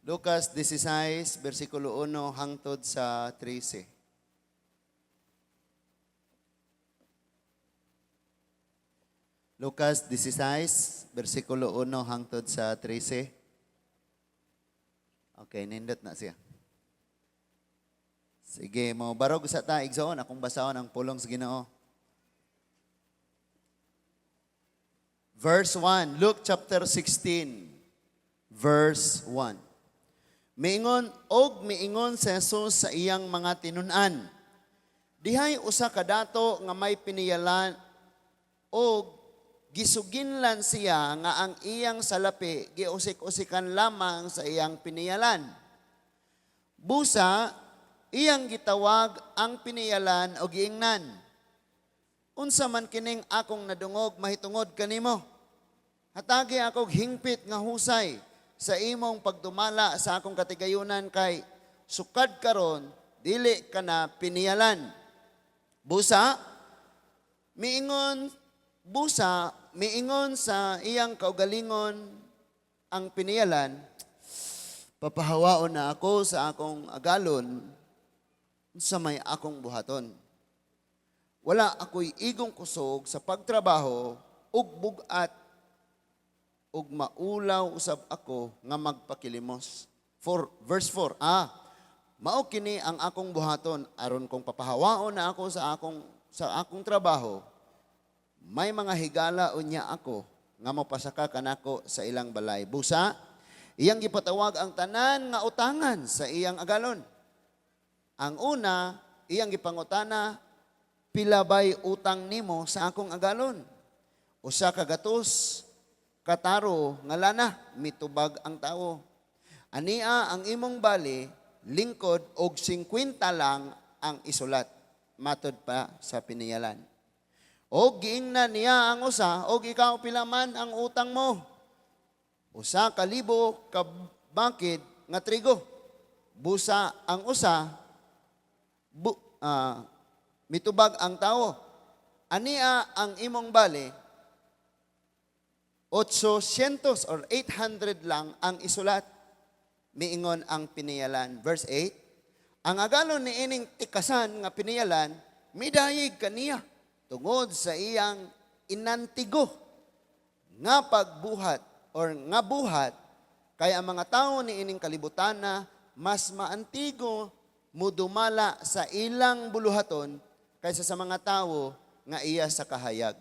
Lucas 16, versikulo 1 hangtod sa 13. Lucas 16, versikulo 1 hangtod sa 13. Okay, nindot na siya. Sige, mo barog sa ta igsoon akong basahon ang pulong sa Ginoo. Verse 1, Luke chapter 16, verse 1. Miingon si Jesus sa iyang mga tinun-an. Dihay usa ka dato nga may piniyalan o gisuginlan siya nga ang iyang salapi giusik-usikan lamang sa iyang piniyalan. Busa iyang gitawag ang piniyalan o giingnan. Unsa man kining akong nadungog mahitungod kanimo. Hatagi akog hingpit nga husay sa imong pagdumala sa akong katigayunan kay sukad karon dili ka na piniyalan. Busa miingon sa iyang kaugalingon ang piniyalan, papahawaon na ako sa akong agalon sa may akong buhaton. Wala ako'y igong kusog sa pagtrabaho ug bugat ug maulaw usab ako nga magpakilimos. Verse 4, mao kini ang akong buhaton aron kong papahawaon na ako sa akong trabaho. May mga higala unya ako nga mapasaka kanako sa ilang balay. Busa, iyang gipatawag ang tanan nga utangan sa iyang agalon. Ang una, iyang gipangutana, pila bay utang nimo sa akong agalon? Usa ka gatos, kataro nga lana, mitubag ang tao. Ania ang imong bali, lingkod og 50 lang ang isulat. Matod pa sa piniyalan. O giingnan niya ang usa, o ikaw pila man ang utang mo. Usa ka libo ka bakid nga trigo. Busa ang usa, mitubag ang tao. Ania ang imong bali, 800 or 800 lang ang isulat. Miingon ang piniyalan. Verse 8, ang agalon ni ining tikasan nga piniyalan, midayig kaniya tungod sa iyang inantigo nga pagbuhat or nga buhat, kaya ang mga tao ni ining kalibutan na mas maantigo mudumala sa ilang buluhaton kaysa sa mga tao nga iya sa kahayag.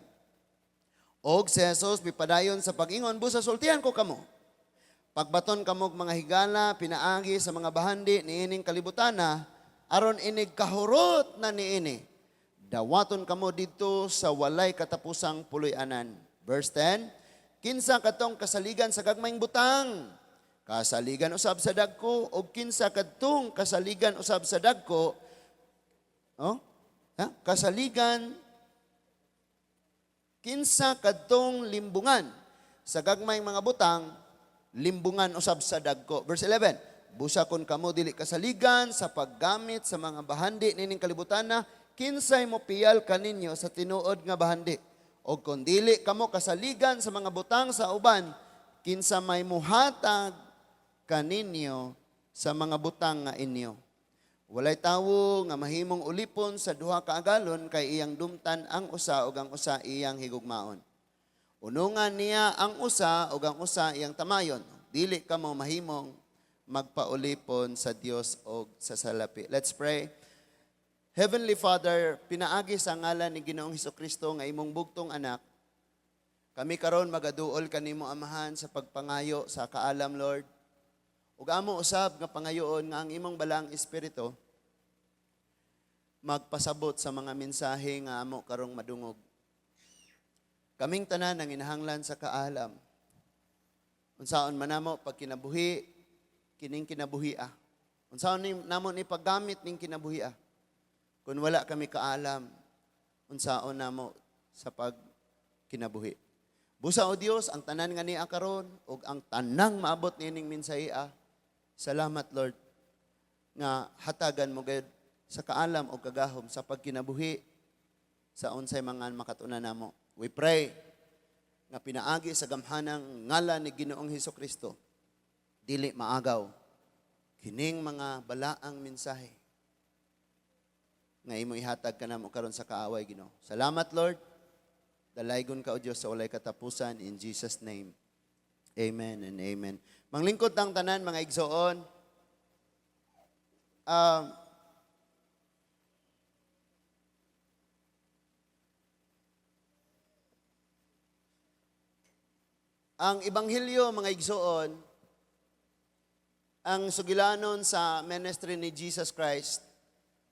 Og si Jesus pipadayon sa pag-ingon, busa sultihan ko kamo. Pagbaton kamog mga higala, pinaagi sa mga bahandi ni ining kalibutan na, aron inig kahurot na ni ini. Dawaton kamo dito sa walay katapusang puloy-anan. Verse 10, kinsa katong kasaligan sa gagmayng butang, kasaligan usab sa dagko, o kinsa katong kasaligan usab sa dagko, kasaligan, kinsa katong limbungan sa gagmayng mga butang, limbungan usab sa dagko. Verse 11, busa kon kamo dili kasaligan sa paggamit sa mga bahandi nining kalibutan na, kinsay mo piyal kaninyo sa tinuod nga bahandi. O kung dili kamo kasaligan sa mga butang sa uban, kinsa may muhatag kaninyo sa mga butang nga inyo. Walay tawo nga mahimong ulipon sa duha ka agalon kay iyang dumtan ang usa ug ang usa iyang higugmaon. Unungan niya ang usa ug ang usa iyang tamayon. Dili kamo mahimong magpaulipon sa Dios ug sa salapi. Let's pray. Heavenly Father, pinaagi sa ngalan ni Ginoong Hesukristo nga imong bugtong anak, kami karon magaduol kanimo amahan sa pagpangayo sa kaalam, Lord. Ug amo usab nga pangayoon nga ang imong balang espiritu magpasabot sa mga mensahe nga amo karong madungog. Kaming tanan ang inahanglan sa kaalam. Unsaon man namo pag kinabuhi, kining kinabuhia. Unsaon namo ni paggamit ning kinabuhia. Kung wala kami kaalam, unsaon namo sa pag kinabuhi. Busa o Dios ang tanan nga niya karon ug ang tanang maabot nining mensahiya. Salamat Lord nga hatagan mo gayud sa kaalam o kagahom sa pagkinabuhi sa unsay mga makatuna namo. We pray nga pinaagi sa gamhanang ngalan ni Ginoong Hesukristo, dili maagaw kining mga balaang mensahe nga imo ihatag kanamo karon sa kaaway, Ginoo. Salamat, Lord. Dalaygon ka, O Diyos, sa walay katapusan. In Jesus' name, amen and amen. Manglingkod ang tanan, mga igsoon. Ang Ebanghelyo, mga igsoon, ang sugilanon sa ministry ni Jesus Christ,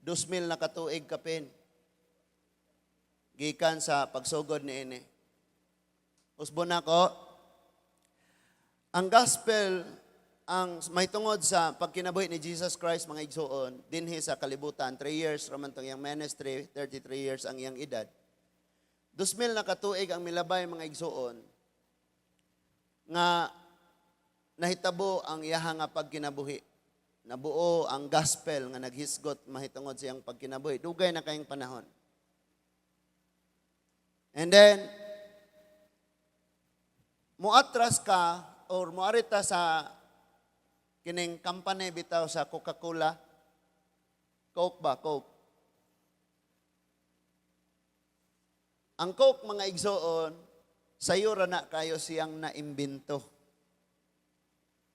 2,000 na katuig kapin. Gikan sa pagsugod ni ini. Usbon ako, ang gospel, ang may tungod sa pagkinabuhi ni Jesus Christ, mga igsoon, dinhi sa kalibutan, 3 years raman tong iyang ministry, 33 years ang iyang edad. 2,000 na katuig ang milabay, mga igsoon, nga nahitabo ang iyaha nga pagkinabuhi. Nabuo ang gospel nga naghisgot mahitungod sa iyang pagkinabuhi. Dugay na kayong panahon. And then, muatras ka or muarita sa kining company bitaw sa Coca-Cola. Coke ba? Coke. Ang Coke, mga igsoon, sayo ra na kayo siyang naimbento.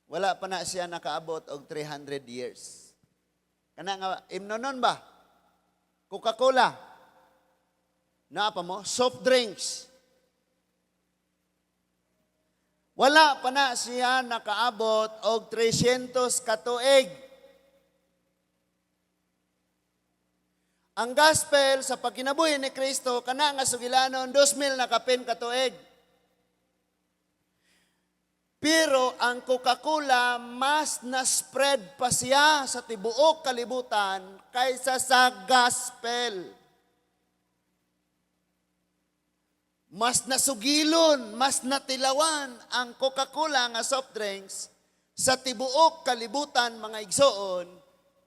Wala pa na siya nakaabot og 300 years. Kana nga, imnonon ba? Coca-Cola. Na pa mo? Soft drinks. Wala pa na siya nakaabot og 300 katuig. Ang gospel sa pagkinabuhi ni Kristo, kana nga sugilanon, 2,000 na kapin katuig. Pero ang Coca-Cola, mas na-spread pa siya sa tibuok kalibutan kaysa sa gospel. Mas nasugilon, mas natilawan ang Coca-Cola nga soft drinks sa tibuok kalibutan, mga igsoon,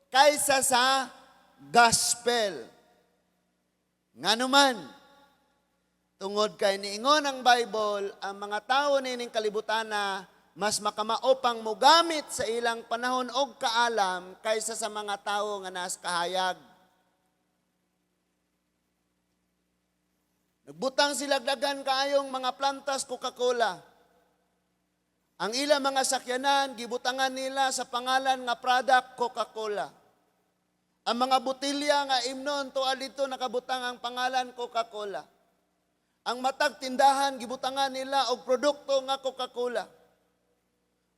kaysa sa gospel. Nganuman, tungod kay niingon ang Bible, ang mga tao nining kalibutan na mas makamaopang mogamit sa ilang panahon og kaalam kaysa sa mga tao nga nas kahayag. Nagbutang sila dagan kaayong mga plantas Coca-Cola. Ang ilang mga sakyanan, gibutangan nila sa pangalan nga product Coca-Cola. Ang mga butilya nga imnon, tuwa dito nakabutang ang pangalan Coca-Cola. Ang matag tindahan, gibutangan nila og produkto nga Coca-Cola.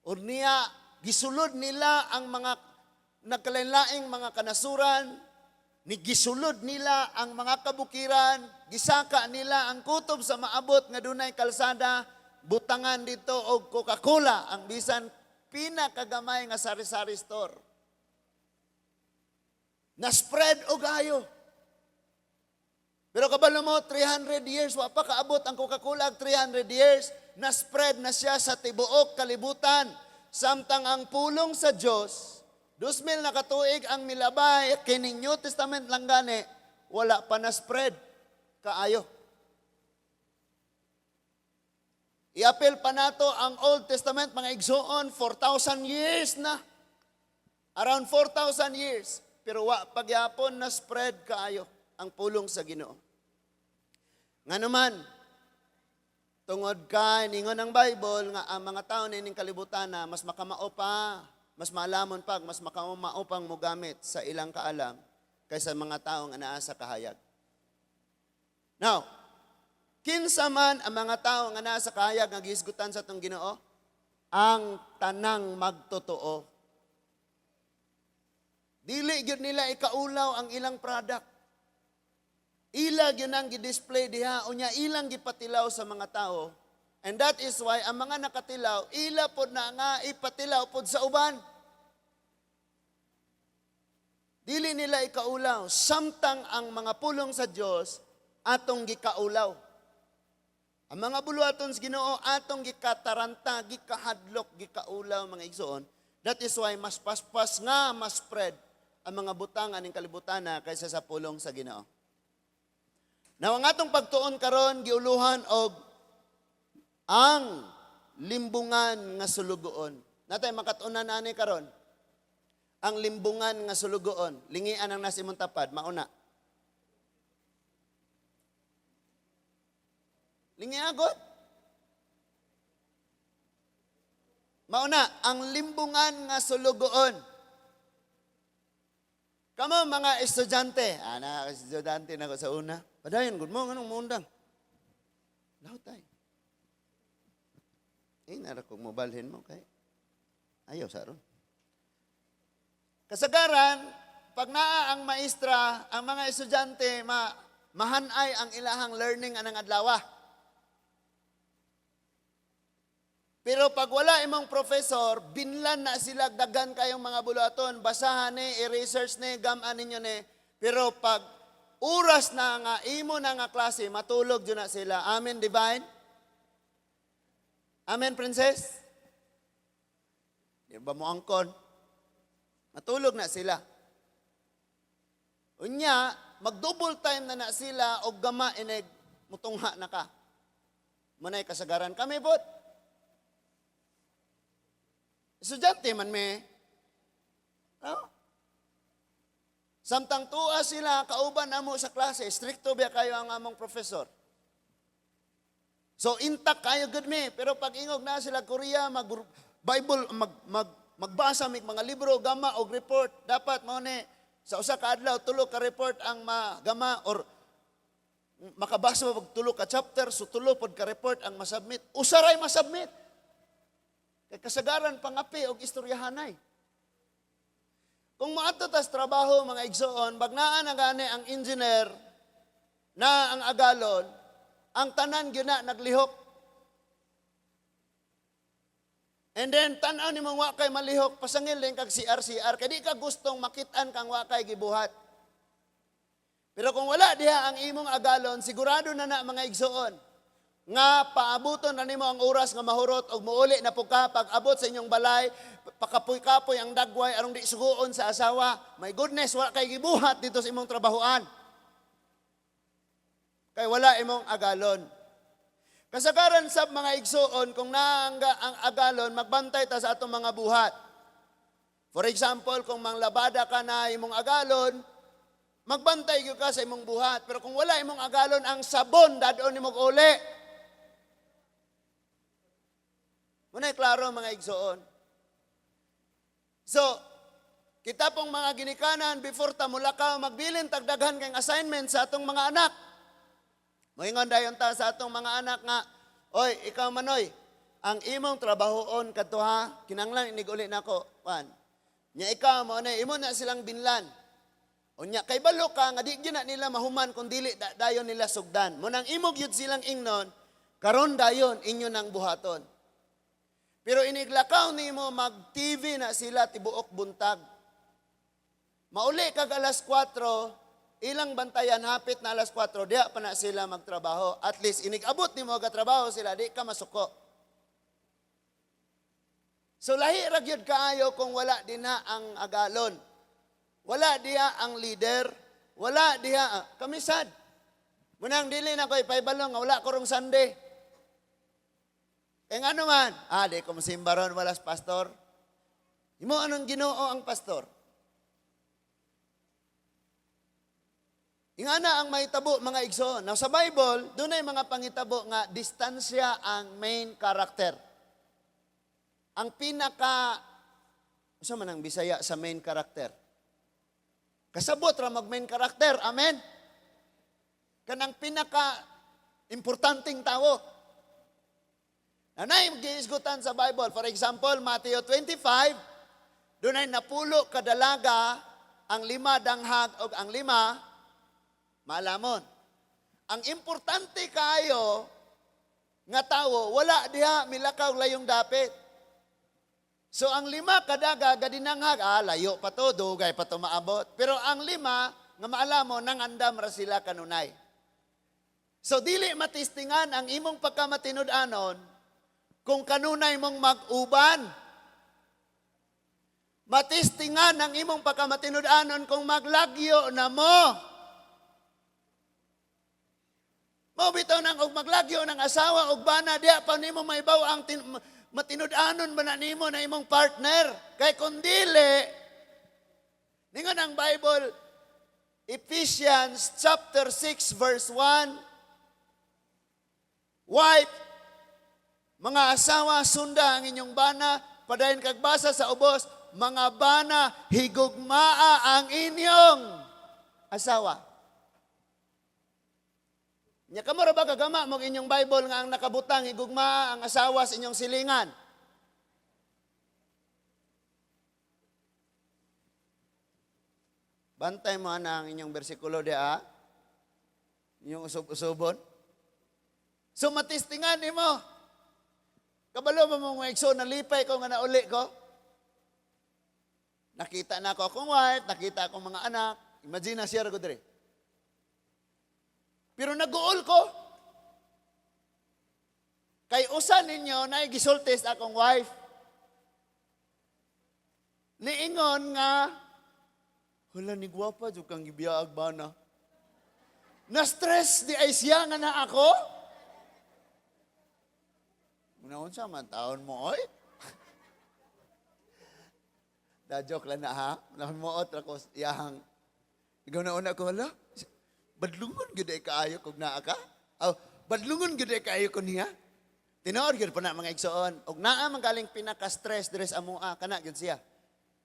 O niya, gisulod nila ang mga nagkalain-laing mga kanasuran, gisulod nila ang mga kabukiran, gisaka nila ang kutob sa maabot nga dunay kalsada, butangan dito og Coca-Cola, ang bisan pinakagamay nga sari-sari store. Na-spread og ayo. Pero kabalo mo, 300 years, wa pa kaabot ang Coca-Cola, 300 years, na-spread na siya sa tibuok kalibutan. Samtang ang pulong sa Diyos, 2,000 na katuig ang milabay, kining New Testament lang gani, wala pa na-spread, kaayo. I-appeal pa nato ang Old Testament, mga igsoon, 4,000 years na. Around 4,000 years. Pero wa pagyapon na-spread kaayo ang pulong sa Ginoo. Nga naman, tungod ka, ningon ang Bible, nga ang mga tao nining kalibutan na mas makamao pa, mas maalamon pag, mas makamao pang mogamit sa ilang kaalam kaysa mga tao nga naa sa kahayag. Now, kinsa man ang mga tao nga naa sa kahayag nga gihisgutan sa tong Ginoo? Ang tanang magtotoo. Dili gyud nila ikaulaw ang ilang product. Ila gyud ang gi-display diha, unya ilang gipatilaw sa mga tao. And that is why ang mga nakatilaw, ila pod na nga ipatilaw pod sa uban. Dili nila ikaulaw, samtang ang mga pulong sa Dios atong gikaulaw. Ang mga buluhaton sa Ginoo atong gikataranta, gikahadlok, gikaulaw, mga igsoon. That is why mas paspas nga mas spread ang mga butangan ning kalibutan na kaysa sa pulong sa Ginoo. Now, ang atong pagtuon karon giuluhan og ang limbungan nga sulugoon. Natay makatunan ani karon. ang limbungan nga sulugoon, lingian ang nasimong tapad, mauna. Lingiagot. Mauna, ang limbungan nga sulugoon. Kamo mga estudyante, estudyante na ko sa una. Padayon, good morning, anong muundang? Lahat tayo. Nara kong mobalhin mo kay ayaw saron. Kasagaran, pag naa ang maestra, ang mga estudyante, mahanay ang ilahang learning anang adlaw. Pero pag wala imong professor, binlan na sila daghan kayong mga bulaton, basahan ni, i-research ni, gaman ninyo ni. Pero pag oras na nga, imo na nga klase, matulog dyan na sila. Amen, divine? Amen, princess? Di ba mo angkon? Matulog na sila. Unya, mag-double time na sila o gama inig, mutungha na ka. Manay kasagaran kami, bot. Estudyante man me. No? Samtang tuwa sila, kauban amo sa klase, stricto ba kayo ang among professor? So intact kayo good me, pero pag ingog na sila Korea, Bible, magbasa mig mga libro, gama o report, dapat mo ni sa usa ka adlaw tulo ka report ang magama or makabasa mo tulo ka chapter, so tulo pod ka report ang masubmit. Usaray masubmit. Kay kasagaran pangapi og istoryahanay. Kung maato tas trabaho mga igsoon, bagnaan na gani ang engineer na ang agalon, ang tanan gyud na naglihok. And then tan-aw nimong wa kay malihok, pasangil din kag CR kay di ka gustong makit-an kang wa kay gibuhat. Pero kung wala diha ang imong agalon, sigurado na mga igsoon nga paabuton na nimo ang oras nga mahurot og muuli na puka pag abot sa inyong balay, pakapoy-kapoy ang dagway aron di suguon sa asawa. My goodness, wa kay gibuhat dito sa imong trabahoan. Kay wala imong agalon. Kasagaran sa mga igsoon, kung naangga ang agalon, magbantay ta sa atong mga buhat. For example, kung manglabada ka na imong agalon, magbantay gyud ka sa imong buhat. Pero kung wala imong agalon, ang sabon dadon nimong uli. Muna'y klaro mga igsoon. So, kita pong mga ginikanan, before ta mulakaw, magbilin tagdaghan kayong assignment sa atong mga anak. Moingon dayon ta sa atong mga anak nga, oy, ikaw manoy, ang imong trabahoon kadto ha, kinanglan inig-uli nako, pan. Nya ikaw mo na imo na silang binlan. Unya kay balo ka nga di gyud na nila mahuman kun dili dayon nila sugdan. Mo nang imog yud silang ingnon, karon dayon inyo nang buhaton. Pero iniglakaw nimo mag-TV na sila tibuok buntag. Mauli kag alas 4, ilang bantayan hapit na alas 4, diya pa na sila magtrabaho. At least inigabot nimo ga trabaho sila, di ka masuko. So lahi ra gyud kaayo kung wala dinha ang agalon. Wala diha ang leader, wala diha kamisad. Munang dili na koy paybalong nga wala ko rong Sunday. Nga naman, di ko masimbaron walas pastor. Imo anong Ginoo ang pastor? Ingana ang mahitabo mga igsoon. Now sa Bible, doon ay mga pangitabo nga distansya ang main character. Ang pinaka, sa man ang Bisaya sa main character? Kasabot ra mag main character, amen? Kanang pinaka importanteng tao. Nanay mag-iisgutan sa Bible. For example, Matthew 25, doon ay napulo kadalaga ang 5 danghag o ang 5 malamon. Ang importante kayo nga tao, wala diha milakaw layong dapit. So ang 5 kadaga gadinanghag, layo pa to, dugay pa to maabot. Pero ang 5 nga maalamon nang andam ra sila kanunay. So dili matistingan ang imong pagkamatinud-anon kung kanunay mong mag-uban. Matistingan ang imong pagkamatinud-anon kung maglagyo na mo. Mabitaw nang og maglagyo ng asawa og bana, diya pa nimo maibaw ang matinud-anon ba na nimo na imong partner. Kay kung dili, Ningon ang Bible, Ephesians chapter 6 verse 1, Wife, mga asawa, sunda ang inyong bana, padayon kagbasa sa ubos, mga bana, higugmaa ang inyong asawa. Nya kamo ra ba kagama mo inyong Bible nga ang nakabutang higugmaa ang asawa sa inyong silingan? Bantay mo na ang inyong bersikulo dia. Inyong usub-usubon. So matistingan nimo. Kabalo mo mga igsoon, nalipay ko nga nauli ko. Nakita na ako akong wife, nakita akong mga anak. Imagine na siya ko dire. Pero nag-uol ko. Kay usan ninyo na gisultis akong wife. Niingon nga, hala ni gwapa, dyan kang gibiyaag ba na? Na-stress di ay siya nga na ako? Munaon sa man taon mo, oy? Da-joke lang na ha? Nakamuot ako iyahang. Ikaw na una ko, hala? Badlungon gud ay kaayo kog naa ka? Aw, badlungon gud ay kaayo ko niya. Tinuod gud pa na mga igsoon, og naa man galing pinaka-stress diri sa amoa kana gud siya.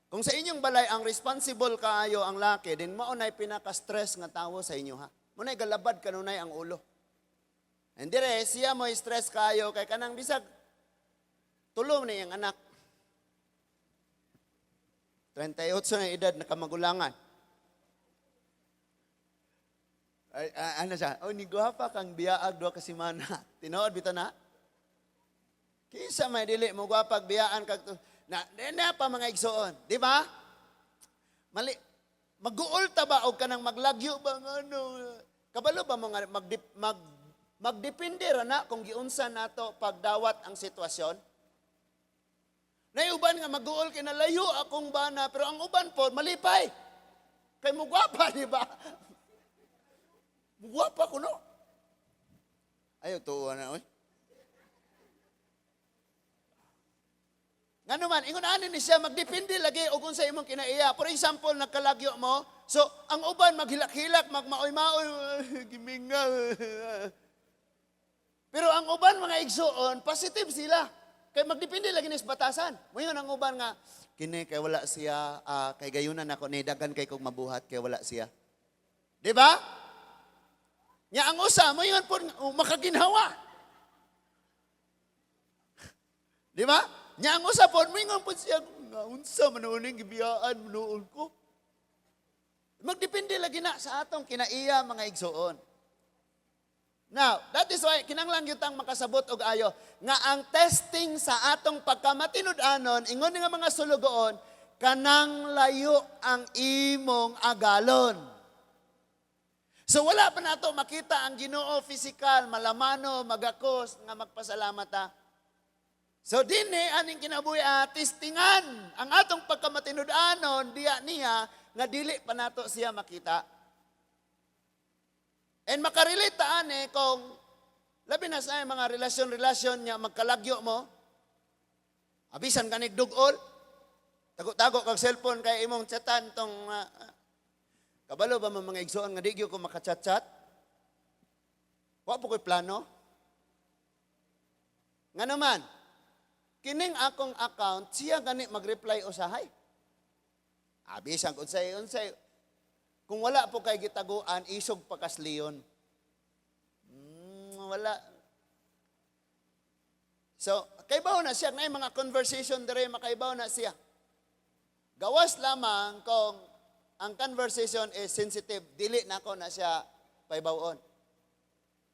Kung sa inyong balay ang responsible kaayo ang laki, din mao nay pinaka-stress nga tawo sa inyo ha. Mo nay galabad kanunay ang ulo. And dire siya mo stress kaayo kay kanang bisag tulong ni ang anak. 38 na edad nakamagulangan. Ay, ano siya? Oh, ni gwapa kang biyaag duha ka semana. Tinuod bitaw na? Kinsa may dili mo gwapag biyaan kag na pa mga igsoon, di ba? Mali. Mag-uol ta ba og kanang maglagyo ba ano? Kabalo ba mga magdepende ra na kung giunsa nato pagdawat ang sitwasyon? Nay uban nga mag-uol kay nalayo akong bana pero ang uban po malipay. Kay mo gwapa di ba? Guwapa ko, no? Ayaw, tuwa na, oy. Nga naman, ingunahan ni siya, magdepende lagi o kung sa imong kinaiya. For example, nagkalagyo mo, so, ang uban, maghilak-hilak, magmaoy-maoy, giminga. Pero ang uban, mga igsoon, positive sila. Kaya magdepende lagi ni sa batasan. Ngayon, ang uban nga, kini, kay wala siya, kay gayunan ako, nidagan kay kong mabuhat, kay wala siya. Di ba? Nya ang usa mo yun po makaginhawa. Di ba? Nya ang usa po mo yun po siya nga unsa manuuning gibiyaan manuon ko. Magdepende lagi na sa atong kinaiya mga igsoon. Now, that is why kinahanglan gyud tang makasabot og ayo nga ang testing sa atong pagkamatinud-anon ingon nga mga sulugoon kanang layo ang imong agalon. So wala pa nato makita ang Ginoo physical, malamano, magakos, nga magpasalamat ta. So dinhi aning kinabuhi testingan ang atong pagkamatinud-anon diya niya nga dili pa nato siya makita. And makarelate ta ani kung labi na sa mga relasyon niya magkalagyo mo. Abisan ka nigdugol. Tago-tago kag cellphone kay imong chatan tong kabalo ba mga igsoon nga di gyud ko makachat-chat? Wa po ko'y plano. Nga naman, kining akong account, siya gani mag-reply usahay. Abisan unsay. Kung wala po kay gitaguan, isog pa kasliyon. Wala. So, kaibaw na siya. Ngay mga conversation dire, makaibaw na siya. Gawas lamang kung ang conversation is sensitive, dili na ako na siya paibawon.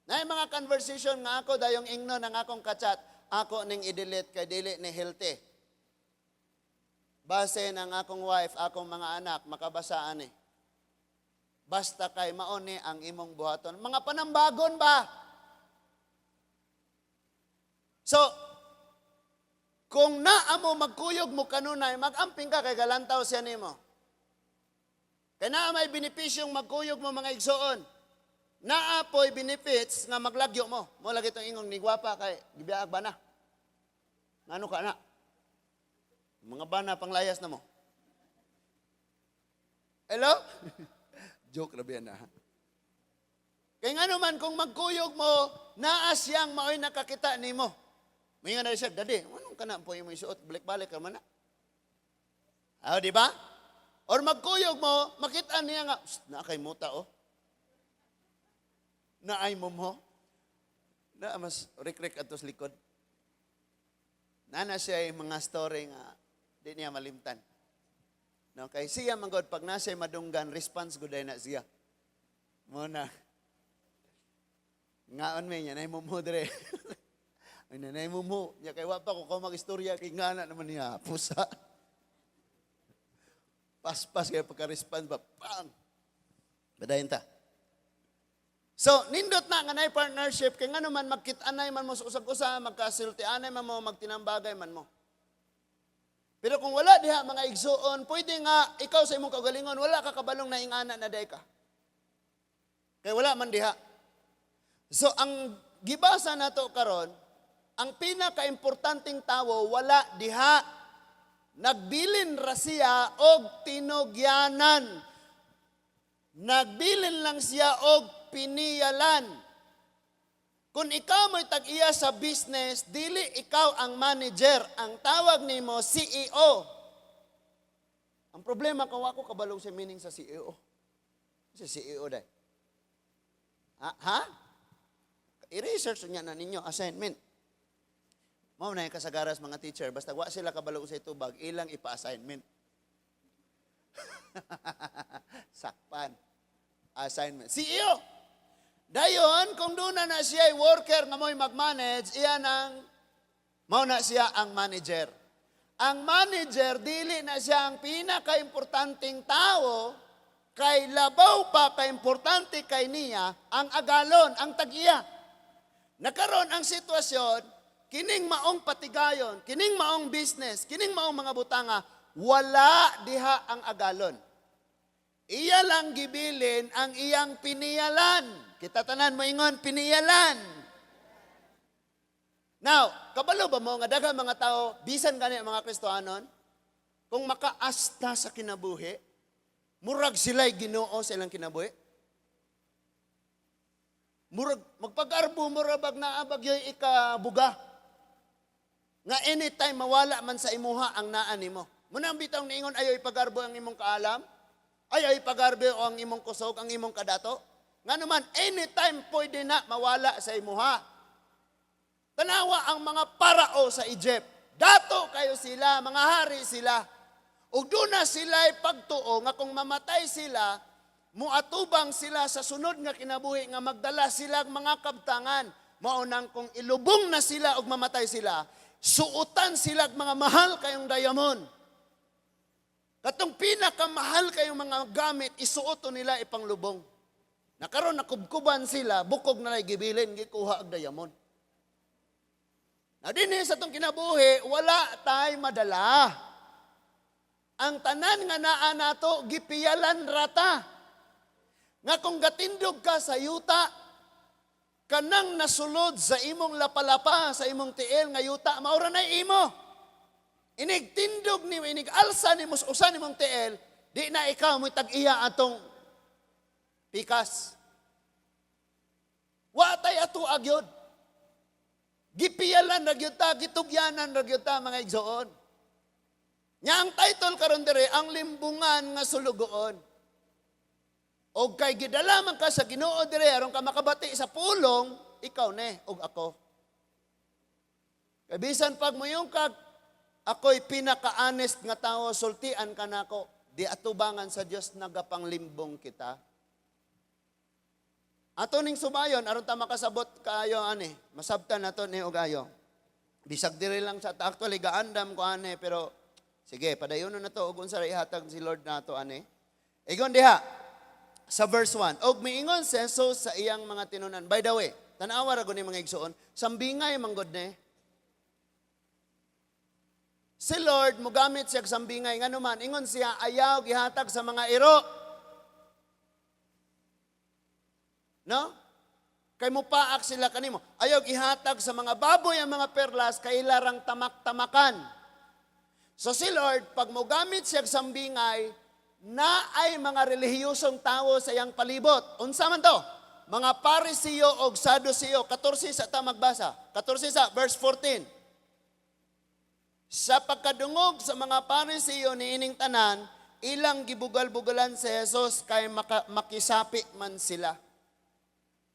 Na mga conversation nga ako, dayong ingno ng akong kachat, ako ning i-delete kay dili ni healthy. Base ng akong wife, akong mga anak, makabasaan eh. Basta kay mauni ang imong buhaton. Mga panambagon ba? So, kung naamo magkuyog mo kanunay, magamping ka kay galantaw siya nimo. Kaya naa may benepisyong magkuyog mo mga igsoon. Naapoy benefits nga maglagyo mo. Mo lagi itong ingong ni gwapa kay gibiyaag ba na? Ngano ka na? Mga bana panglayas na mo. Hello? Joke na biyan na. Kaya nga naman, kung magkuyog mo, naa siyang maoy nakakita ni mo. May nga na siya, Daddy, anong ka na po yung isuot? Balik-balik ka man na. Di ba? Or magkuyog mo, makita niya nga, naakay mo tao. Naay mo mo. Na mas rik-rik atos likod. Nana siya yung mga story nga, di niya malimtan. No, kay siya manggod, pag nasa madunggan, response good na siya. Muna. Ngaon may niya, naimumumo dire. Ay naimumumo. Niya kay wapa ko mag-istorya, kay nga na naman niya, pusa. Pas-pas kaya pagka-response ba, pang! Badayin ta. So, nindot na nga na partnership, kaya nga naman magkit-anay man mo sa usag-usa, magkasilti-anay man mo, magtinambagay man mo. Pero kung wala diha mga igsuon, pwede nga ikaw sa imong kaugalingon, wala ka kabalong na ingana na day ka. Kaya wala man diha. So, ang gibasa na to karon, ang pinaka-importanting tawo, wala diha. Nagbilin ra siya og tinugyanan. Nagbilin lang siya og piniyalan. Kung ikaw mo'y tag-iya sa business, dili ikaw ang manager. Ang tawag nimo CEO. Ang problema kung ako kabalong sa meaning sa CEO. Sa CEO dahil. Ha? I-research niya na ninyo, assignment. Mao na yung kasagaras mga teacher, basta wa sila kabalo sa itubag, ilang ipa-assignment. Sakpan. Assignment. CEO! Dayon, kung doon na siya ay worker nga mo'y mag-manage, iyan ang, mao na siya ang manager. Ang manager, dili na siya ang pinaka-importanting tao, kay labaw pa ka-importante kay niya, ang agalon, ang tag-iya. Nakaroon ang sitwasyon, kining maong patigayon, kining maong business, kining maong mga butanga, wala diha ang agalon. Iya lang gibilin ang iyang piniyalan. Kita tanan mo ingon, piniyalan. Now, kabalo ba mo nga daghang mga tao, bisan gani mga Kristohanon, kung makaasta sa kinabuhi, murag sila'y Ginoo sa ilang kinabuhi? Murag, magpag-arbo, murag naabag yung ikabuga. Nga anytime mawala man sa imuha ang naan nimo. Muna ang bitang niingon, ayaw ipag-arbo ang imong kaalam, ayaw ipag-arbo ang imong kusog, ang imong kadato. Nga naman, anytime pwede na mawala sa imuha. Tanawa ang mga parao sa Egypt. Dato kayo sila, mga hari sila. O doon na sila'y pagtuo nga kung mamatay sila, muatubang sila sa sunod nga kinabuhi nga magdala sila mga kabtangan. Maunang kung ilubong na sila o mamatay sila, suutan sila mga mahal kayong diamond. Katong pinakamahal kayong mga gamit, isuoto nila ipanglubong. Nakaroon nakubkuban sila, bukog na lay gibilin, gikuha ag diamond. Na din sa itong kinabuhi, wala tay madala. Ang tanan nga naa nato, gipiyalan rata. Nga kung gatindog ka sa yuta, kanang nasulod sa imong lapalapa, sa imong tiil nga yuta, maura na imo. Inigtindog ni inigalsa ni usan imong tiil, di na ikaw mo'y tag-iya atong pikas. Watay ato agyod. Gipiyalan nagyod ta, gitugyanan nagyod ta mga igsoon. Nya ang title karon dire ang limbungan nga sulugoon. Og kay gidala man ka sa Ginoo dire aron ka makabati sa pulong, ikaw ne og ako. Kay bisan pag moyong kag ako'y pinaka-honest nga tao, sultian ka nako, di atubangan sa Dios nagapanglimbong kita. Ato ning subayon aron ta makasabot kaayo ani, masabtan nato ni og ayo. Bisag diri lang sa actually gaandam ko ani pero sige, padayon na to og unsa ihatag si Lord nato ani. Igon diha sa verse 1. Og miingon si Jesus sa iyang mga tinunan. By the way, tan-awa ra gud ni mga igsoon, sambingay manggod ne. Si Lord mogamit siya sambingay nganuman ingon siya ayaw gihatag sa mga iro. No? Kay mo paak sila kanimo. Ayaw ihatag sa mga baboy ang mga perlas kay ilarang tamak-tamakan. So si Lord, pag mogamit siya sambingay, na ay mga relihiyosong tao sa iyang palibot. Unsa man to? Mga Parisiyo o Saduceo. 14 sa ta magbasa. 14 sa verse 14. Sa pagkadungog sa mga Parisiyo ni ining tanan, ilang gibugal-bugalan si Jesus kay makisapi man sila.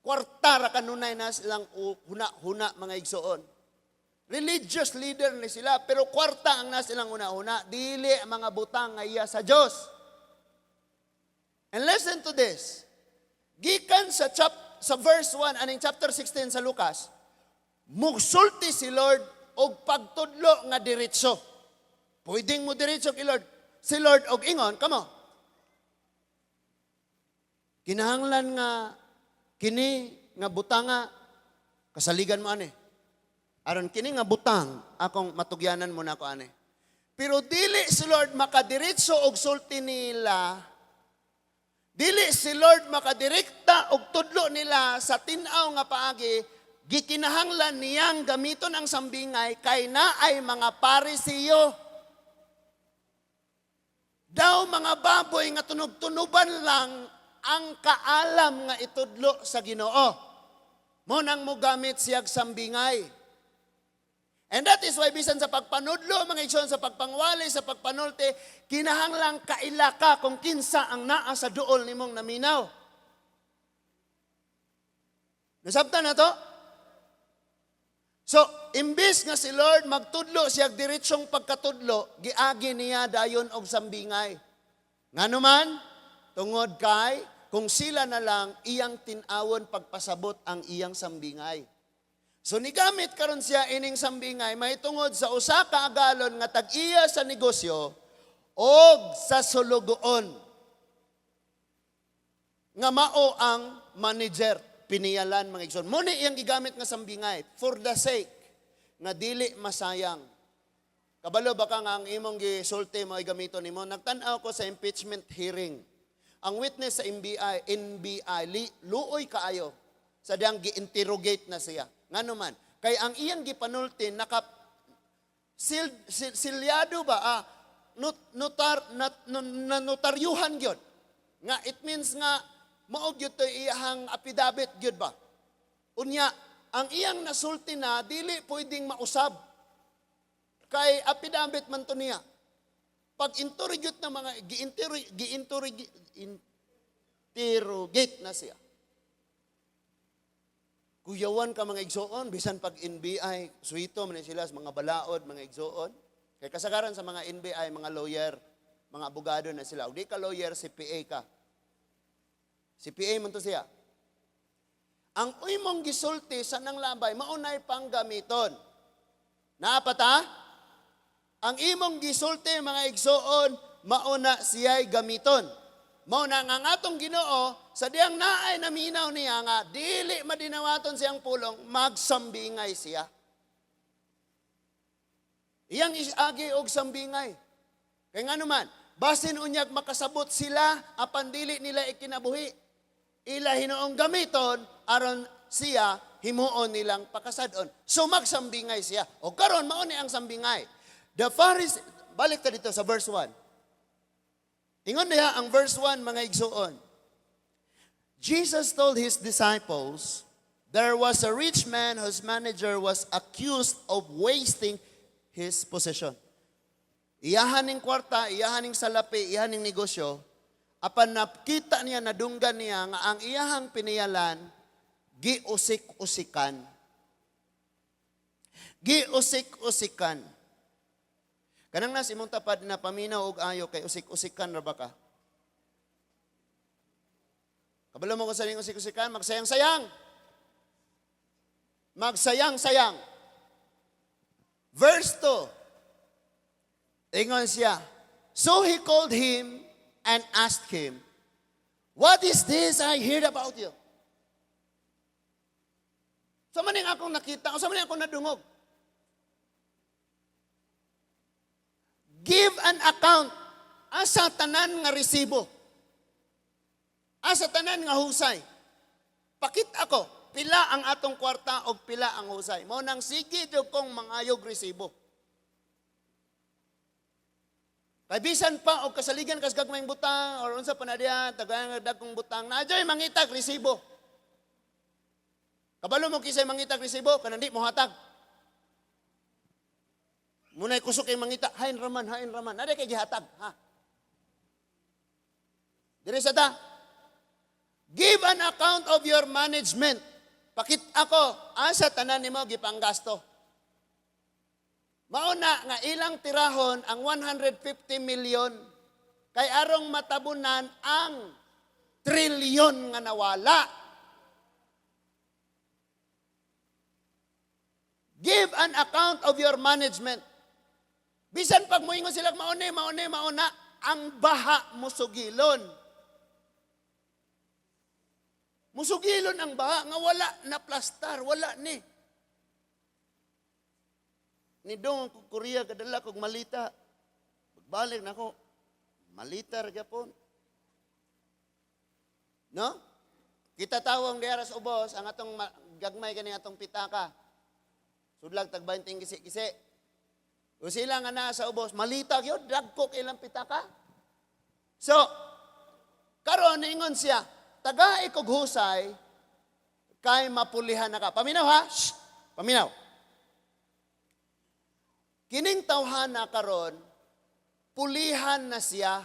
Kwarta ra kanunay na silang huna-huna mga igsoon. Religious leader ni sila, pero kwarta ang nasilang una-una. Dili ang mga butang nga iya sa Diyos. And listen to this. Gikan sa verse 1, aning chapter 16 sa Lucas, mugsulti si Lord og pagtudlo nga diretso. Pwedeng mo diretso kay Lord. Si Lord og ingon, kamo. Kinahanglan nga kini nga butanga kasaligan mo ani. Aron kini nga butang akong matugyanan mo na ako ani. Pero dili si Lord makadiretso og sulti nila. Dili si Lord makadirekta og tudlo nila sa tin-aw nga paagi, gikinahanglan niyang gamiton ang sambingay kay naay mga Parisiyo. Daw mga baboy nga tunog-tunuban lang ang kaalam nga itudlo sa Ginoo. Mo nang mo gamit siyag sambingay. And that is why bisan sa pagpanudlo, mga igsoon, sa pagpangwali, sa pagpanulte, kinahanglang kaila ka kung kinsa ang naa sa duol nimong naminaw. Nasabtan na to? So, imbis nga si Lord magtudlo, siyag diretsong pagkatudlo, giagi niya dayon og sambingay. Nganuman, tungod kay, kung sila na lang, iyang tinawon pagpasabot ang iyang sambingay. So nigamit karon siya ining sambingay may tungod sa usa ka agalon nga tag-iya sa negosyo og sa sulugoon. Nga mao ang manager, piniyalan mga igsoon. Muna iyang gigamit nga sambingay for the sake nga dili masayang. Kabalo baka nga ang imong gisulti mo ay gamiton nimo. Nagtan-aw ko sa impeachment hearing. Ang witness sa NBI luoy kaayo sa diyang gi-interrogate na siya. Ngano man, kay ang iyang gipanulti silyado ba notaryuhan gyud. Nga it means nga mao gyud to iyang affidavit gyud ba. Unya ang iyang nasulti na dili pwedeng mausab. Kay affidavit man to niya. Pag interrogate na mga interrogate na siya. Kuyawan ka mga igsoon, bisan pag NBI, suito man sila sa mga balaod, mga igsoon. Kaya kasagaran sa mga NBI, mga lawyer, mga abogado na sila. O di ka lawyer, CPA ka. CPA man to siya. Ang imong gisulti sa nang labay, maunay pang gamiton. Naapata? Ang imong gisulti, mga igsoon, mauna siya'y gamiton. Mauna nga atong Ginoo, sa diyang naay naminaw niya nga, dili madinawaton siyang pulong, magsambingay siya. Iyang isagi og sambingay. Kaya nga naman, basin unyag makasabot sila, apan dili nila ikinabuhi. Ila hinoong gamiton, aron siya, himuon nilang pakasadon. So magsambingay siya. O karon mauni ang sambingay. The Pharisees, balik ta dito sa verse 1. Ingon niya ang verse 1, mga igsoon. Jesus told his disciples, there was a rich man whose manager was accused of wasting his possession. Iyahaning kwarta, iyahaning salapi, iyahaning negosyo, apan nakita niya, nadunggan niya nga ang iyahang piniyalan, giusik-usikan. Giusik-usikan. Kanang nas imong tapad na paminaw og ayo kay usik-usikan ra ba ka? Kabalo mo ko sa ning usik-usikan, magsayang-sayang. Magsayang-sayang. Verse 2. Ingon siya. So he called him and asked him, what is this I heard about you? Sa maning akong nakita, o sa maning akong nadungog. Give an account asa tanan nga resibo. Asa tanan nga husay. Pakit ako, pila ang atong kwarta o pila ang husay. Mo nang sige jud kong mangayog resibo. Kay bisan pa og kasaligan kas gagmayng butang or unsa pa na diha tagang dagkong butang na adjay mangitag resibo. Kabalo mo kisay mangitag resibo kanang di mo hatag. Munay kusok kay mangita, hain raman. Nada kay gihatag, ha? Diri sa ta. Give an account of your management. Pakit ako, asa tanan nimo gipanggasto. Mauna nga ilang tirahon ang 150 million kay arong matabunan ang trilyon nga nawala. Give an account of your management. Bisan pag moingon sila mauna, ang baha musugilon. Musugilon ang baha nga wala na plastar, wala ni. Ni dong ko Korea kadala kog malita. Pagbalik nako, malita ra gyapon. No? Kita tawong diara sa ubos ang atong gagmay kani atong pitaka. Sudlag tag 20 kisi-kisi. O sila nga na sa ubos, malita yun, dagko ilang pitaka. So, karon ingon siya, tagay kog husay, kay mapulihan na ka. Paminaw ha? Shh! Paminaw. Kining tawhana karon, pulihan na siya.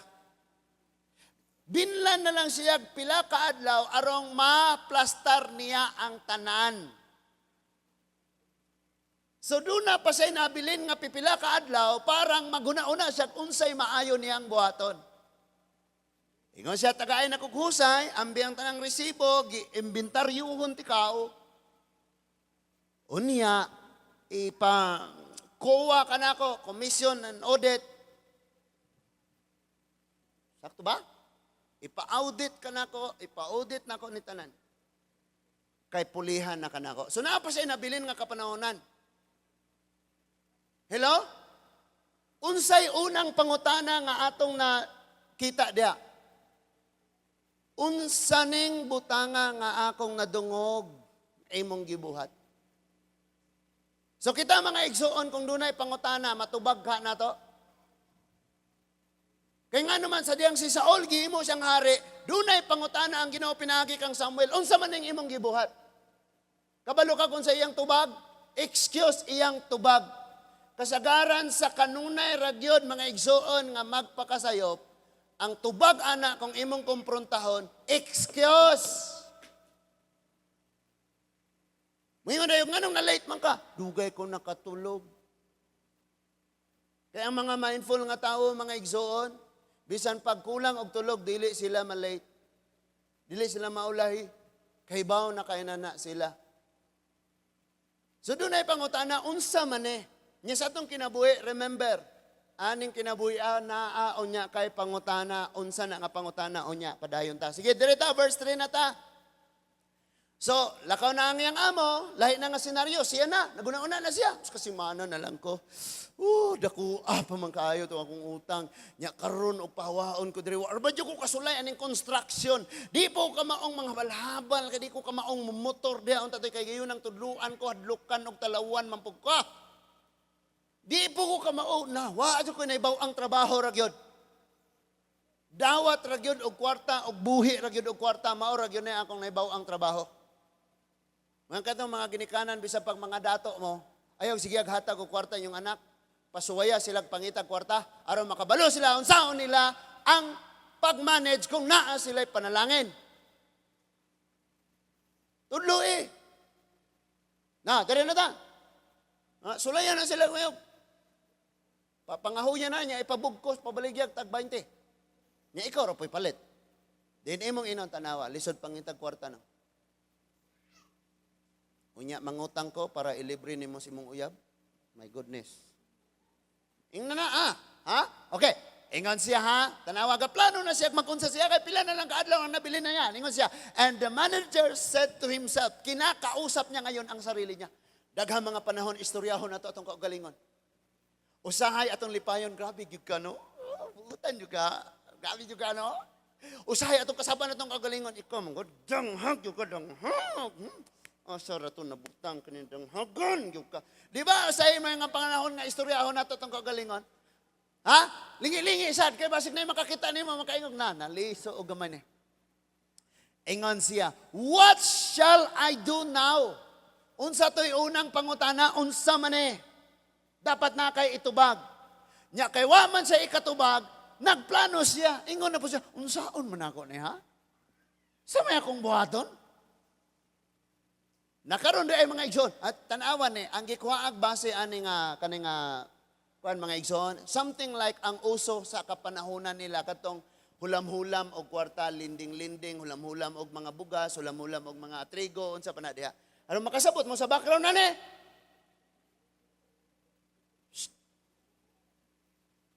Binlan na lang siya, pila ka adlaw, arong ma-plastar niya ang tanan. So doon na pa siya nabilin nga pipila ka adlaw, parang maguna-una siya unsay maayo niyang buhaton. Ingon siya, tagaay na kughusay, ambiyang tanang resibo, gi-imbentaryuhon ti kao. Unya, kuha ka na ako, commission and audit. Sakto ba? Ipa-audit ka na ako, ipa-audit na ako ni tanan. Kay pulihan na ka na ako. So na pa siya nabilin nga kapanahonan. Hello? Unsay unang pangutana nga atong na kita diha? Unsa ning butanga nga akong nadungog imong gibuhat? So kita mga igsuon kung dunay pangutana, matubag ka na to. Kaya nga naman sa diyang si Saul, giimo siyang hari, dunay pangutana ang Ginoo pinagi kang Samuel, unsa man ning imong gibuhat? Kabalo ka kung sa iyang tubag, excuse iyang tubag. Kasagaran sa kanunay ragyod mga igsuon nga magpakasayop, ang tubag ana kung imong kumprontahon, excuse. Ngayon na yung nga late man ka, dugay ko nakatulog. Kaya ang mga mindful nga tao, mga igsuon, bisan pagkulang og tulog, dili sila malate. Dili sila maulahi. Kahibaw na kainana sila. So doon ay pangutana, unsa man eh. Nya sa atong kinabuhi, remember, aning kinabuhi naa unya kay pangutana, unsa na nga pangutana unya padayon ta. Sige, direta verse 3 na ta. So, lakaw na ang iyang amo, lahi na nga senaryo, siya na, naguna-una na siya. Kasi mana na lang ko, daku, pa man kaayo to akong utang. Nya karon og pahawaon ko diri. Or ba ko kasulay aning construction. Di po ka maong mga balhabal, kay di ko ka maong motor diha unta kay gayon ang tudluan ko hadlukan og talawan mampug ka. Di po ko ka mao na, wa ko naibaw ang trabaho ra gyud. Dawat ra gyud og kwarta og buhi ra gyud og kwarta, mao ra gyud na akong naibaw ang trabaho. Mga katong mga ginikanan bisag pag mga dato mo, ayaw sige hatag og kwarta yung anak, pasuwaya sila pangitag kwarta aron makabalo sila unsaon nila ang pag-manage kung naa sila'y panalangin. Tudlo eh. Na, dire na ta. Sulayan na sila ngayon. Papangahuya na niya, ipabugkos, pabaligyag, tag 20. Nya ikaw rapoy palit. Din imong inon tanawa, lisod pangitag kwarta na. Unya, mangutang ko para ilibre nimo si mong uyab. My goodness. Ingna na, ha? Okay. Ingon siya, ha? Tanawa, plano na siya, magunsa siya, kay pila na lang kaadlaw ang nabili na yan. Ingon siya, and the manager said to himself, kinakausap niya ngayon ang sarili niya. Daghang mga panahon, istoryahon na to atong kaugalingon. Usahay atong lipayon, grabe gyud ka no? Buutan juga. Grabe juga no? Usahay atong kasaban atong kaugalingon, ikaw mong danghag gyud ka danghag. Asa ra to nabutang kanin danghagan gyud ka. Di ba usahay mga panahon nga istoryahon nato atong kaugalingon? Ha? Lingi-lingi sad kay basig na makakita nimo makaingog na naliso og gamay ni. Ingon siya, what shall I do now? Unsa to'y unang pangutana, unsa man eh. Dapat na kay itubag. Nya kay wa man siya ikatubag, nagplano siya. Ingon na po siya, unsaon man ako ni ha? Sa may akong buhaton? Nakaroon di ay mga igsoon. At tanawan ni, ang gikuhaag base ani nga kaning kuan mga igsoon, something like ang uso sa kapanahunan nila katong hulam-hulam og kwarta, linding-linding, hulam-hulam og mga bugas, hulam-hulam og mga trigo, unsa pa na diha. Ano makasabot mo sa background na ni?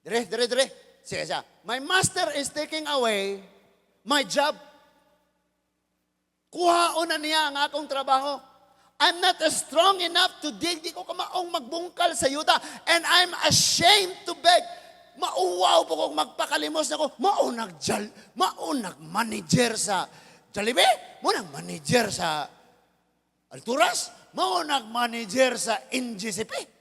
Dire. Sige siya. My master is taking away my job. Kuhaon na niya ang akong trabaho. I'm not strong enough to dig. Di ko kamaong magbungkal sa yuta. And I'm ashamed to beg. Mauwaw po kung magpakalimos na ko. Maunag manager sa Jollibee. Maunag manager sa Alturas. Maunag manager sa NGCP.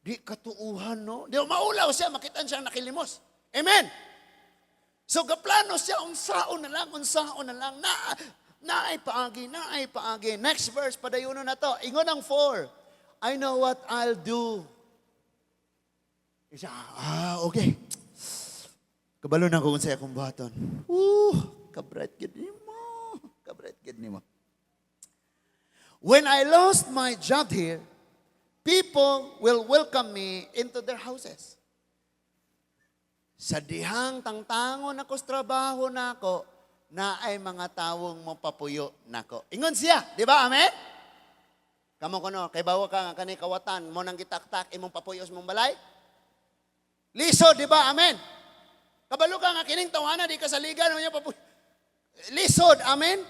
Di katuuhan, no? Di maulaw siya, makitaan siyang nakilimos. Amen? So, kaplano siya, unsaon na lang, naay paagi. Next verse, padayuno na to. Ingon ang 4. I know what I'll do. Isa, okay. Kabalo na ko kung sa'yo akong buhaton. Kabrait gid nimo. When I lost my job here, people will welcome me into their houses. Sa dihang tangtangon ako sa trabaho nako, na ay mga tawong mapapuyo nako. Ingon siya, di ba? Amen? Kamo kuno, kay bawa ka nga kanay kawatan, mo nang gitaktak imong papuyo sa mong balay? Lisod, di ba? Amen? Kabalo ka nga kining tawana, di ka sa liga, no niya papuyo. Lisod, amen?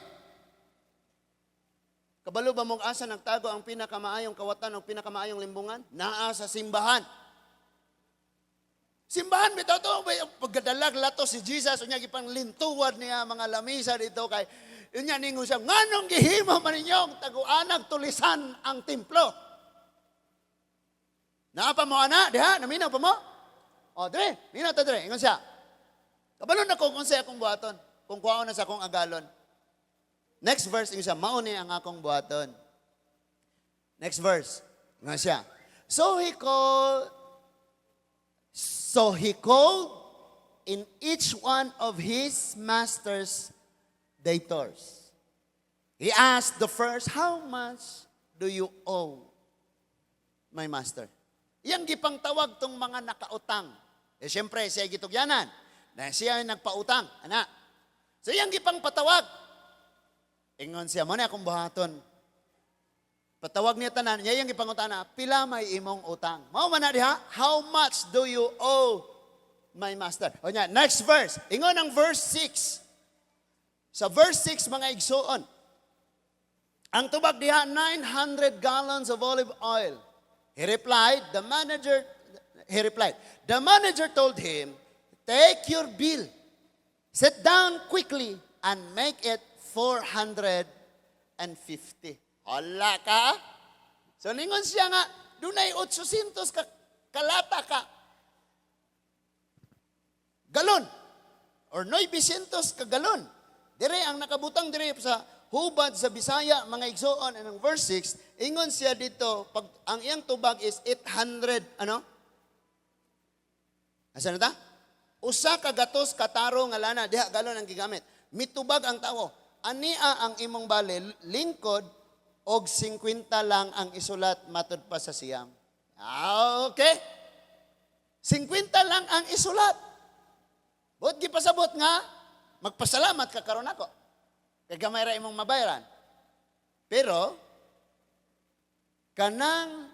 Kabalo ba mong asa nagtago ang pinakamaayong kawatan o pinakamaayong limbungan? Naa sa simbahan. Simbahan bitaw to pagdadalag lato si Jesus unya gipang lintuwad niya mga lamisa dito kay unya ningon siya nganong gihimo man ninyong taguanag tulisan ang templo. Naa pa mo ana diha naminaw pa mo? O dire, minaw ta dire ingon siya. Kabalo na ko kung sa akong buhaton, kung kuhaon na sa akong agalon. Next verse, ingon siya, mauni ang akong buhaton. Next verse, ingon siya. So he called in each one of his master's debtors. He asked the first, how much do you owe my master? Iyang gipang tawag tong mga nakautang. Siyempre, siya gitugyanan. Na siya ay nagpautang. Ana. So iyang gipang patawag. Ingon siya, mo na akong buhaton. Patawag niya tanan, niya yung ipangutana, pila may imong utang. Mao man na diha, how much do you owe my master? O niya, next verse. Ingon ang verse 6. Sa verse 6, mga igsoon. Ang tubag diha, 900 gallons of olive oil. He replied, the manager told him, take your bill, sit down quickly, and make it 450. Hala ka? So ningon siya nga, dunay 800 ka kalata ka. Galon. Or 900 ka galon. Dire ang nakabutang dire sa hubad sa Bisaya, mga igsoon, and ang verse 6, ingon siya dito, pag ang iyang tubag is 800, ano? Asa na ta? Usa ka gatos kataro nga lana, diha galon ang gigamit. Mitubag ang tawo. Ania ang imong bale, lingkod, og 50 lang ang isulat matud pa sa siyam. Okay. 50 lang ang isulat. Buot gipasabot nga, magpasalamat ka karon ako. Kay gamay ra imong mabayaran. Pero, kanang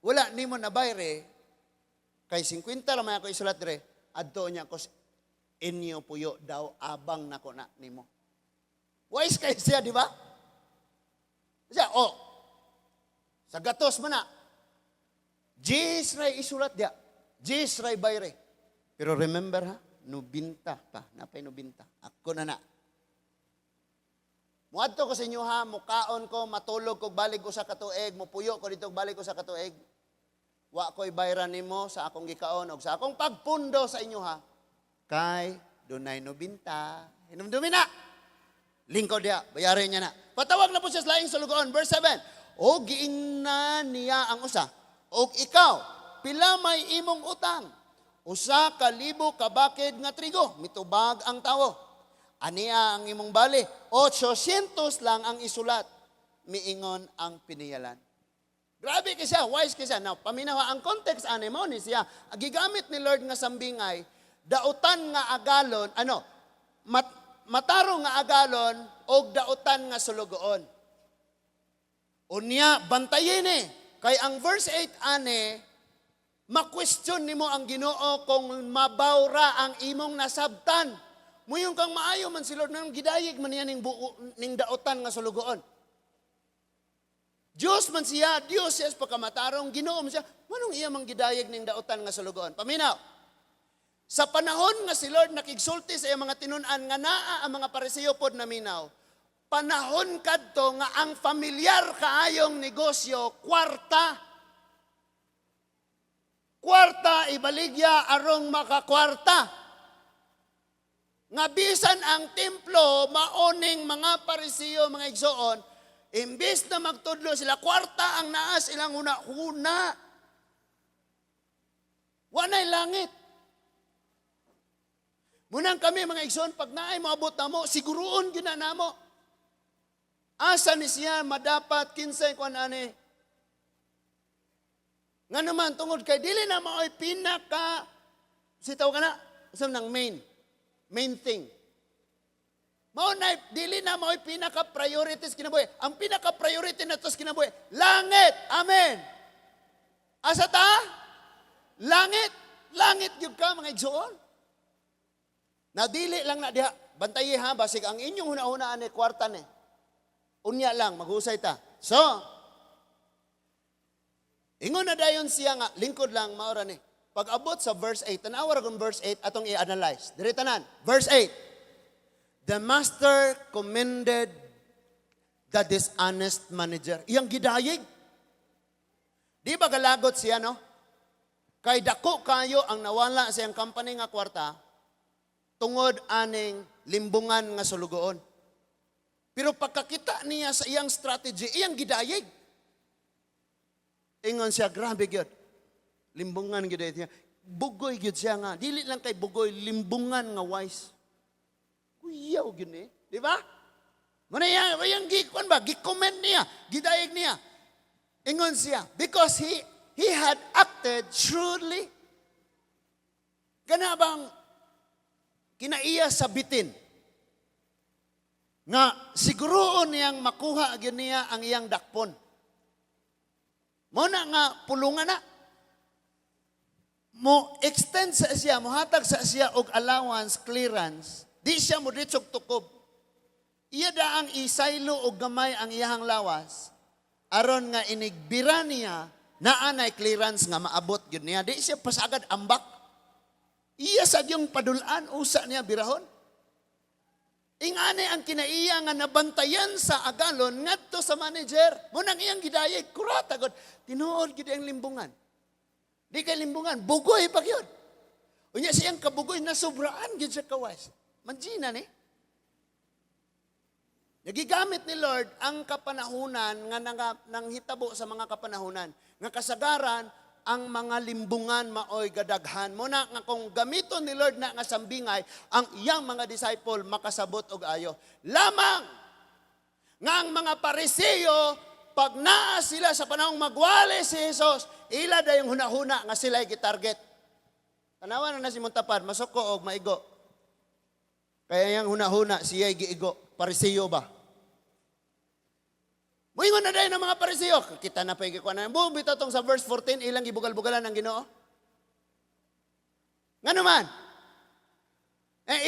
wala nimo nabayre, kay 50 lang may ako isulat dire, adto niya ko inyo puyo daw abang nako na nimo. Wise kayo siya, di ba? Siya, sa gatos mo na, Jisray isulat dia, Jisray bayre. Pero remember ha, nubinta pa, napay nubinta. Ako na. Muadto ko sa inyo ha, mukaon ko, matulog ko, balik ko sa katuig, mupuyo ko dito, balik ko sa katuig. wa ko'y bayran nimo sa akong gikaon o sa akong pagpundo sa inyo ha. Kay, dunay nobinta. Hinumdumi na. Lingkod niya, bayarin niya na. Patawag na po siya sa laing sulugoon. Verse 7. O giingnan niya ang usa. O ikaw, pila may imong utang. Usa ka libo kabakid nga trigo. Mitubag ang tawo. Aniya ang imong bali. 800 lang ang isulat. Miingon ang piniyalan. Grabe ka siya, wise ka siya. Now, paminawa, ang context mo ni siya, gigamit ni Lord nga sambingay, dautan nga agalon, mataro nga agalon, o dautan nga sulugoon. Unya, bantayin kay ang verse 8 ma-question nimo ang Ginoo kung mabawra ang imong nasabtan. Muyon kang maayo man si Lord nang gidayeg man niya ning dautan nga sulugoon. Diyos man siya, Diyos siya pagkamatarong, Ginoo man siya, manong iya mang gidayeg ning dautan nga sulugoon. Paminaw, sa panahon nga si Lord nakigsulti sa iyang mga tinunan nga naa ang mga Pariseo pod naminaw, panahon kadto nga ang familiar kaayong negosyo, kwarta. Kwarta, ibaligya arong makakwarta. Nga bisan ang templo, maoning mga Pariseo, mga igsoon, imbis na magtudlo sila, kwarta ang naas ilang huna-huna. Wanay langit. Munang kami mga igsoon, pag naay maabot na mo, siguroon ginana mo. Asa ni siya madapat kinsay kung ani. Nga naman, tungod kay dili na mao'y pinaka, sitaw ka na, saan ng main thing. Maunay, dili na mao'y pinaka-priorities kinabuhi. Ang pinaka-priority na tos kinabuhi, langit. Amen. Asa ta? Langit. Langit yun ka, mga igsoon. Na dili lang na diha, bantayi ha, basig ang inyong huna-hunaan ni kwarta ni. Unya lang, maghusay ta. So, ingon na dayon siya nga, lingkod lang, maura ni. Pag abot sa verse 8, tanawar kung verse 8, atong i-analyze. Diri tanan, verse 8. The master commended the dishonest manager. Iyang gidayig. Di ba galagot siya, no? Kay dako kayo ang nawala sa iyang company nga kwarta, tungod aning limbungan nga sulugoon. Pero pagkakita niya sa iyang strategy, iyang gidayig. Ingon siya, grabe gyud. Limbungan gidayig niya. Bugoy gyud siya nga. Dili lang kay bugoy, limbungan nga wise. Kuyaw gyud di ba? Muna yang gikon ba, gikoment niya, gidayeg niya. Ingon siya, because he had acted shrewdly. Kana bang kinaiya sabitin nga siguroon niyang makuha gyud niya ang iyang dakpon. Muna nga pulungan na. Mo extend sa siya, mohatag sa siya og allowance, clearance. Di siya mo ditsog tukob. Iya da ang isaylo og gamay ang iyahang lawas. Aron nga inigbira niya, naanay clearance nga maabot gyud niya. Di siya pasagad ambak. Iya sa yung padulaan, usa niya birahon. Ingani ang kinaiya nga nabantayan sa agalon ngadto sa manager. Munang iyang gidayeg, kurata god. Tinuod gyud ang limbungan. Di kay limbungan, bugoy pa gyud. Unya siyang kabugoy na sobraan gyud sa kawas. Manjina ni. Nagigamit ni Lord ang kapanahunan nga nang hitabo sa mga kapanahunan. Nga kasagaran, ang mga limbungan maoy gadaghan. Muna nga kung gamiton ni Lord na nga sambingay, ang iyang mga disciple makasabot og ayo. Lamang nga ang mga Pariseo, pag naa sila sa panahong magwali si Jesus, ila dayong hunahuna nga sila'y gitarget. Tanawan na si Muntapad, masuko og maigo. Kaya yang hunahuna, siya'y giigo. Pariseo ba? Muingon na dahil ng mga Pariseo. Kita na pa ikikuha na. Buong bito tong sa verse 14, ilang gibugal-bugalan ng Ginoo. Nga naman,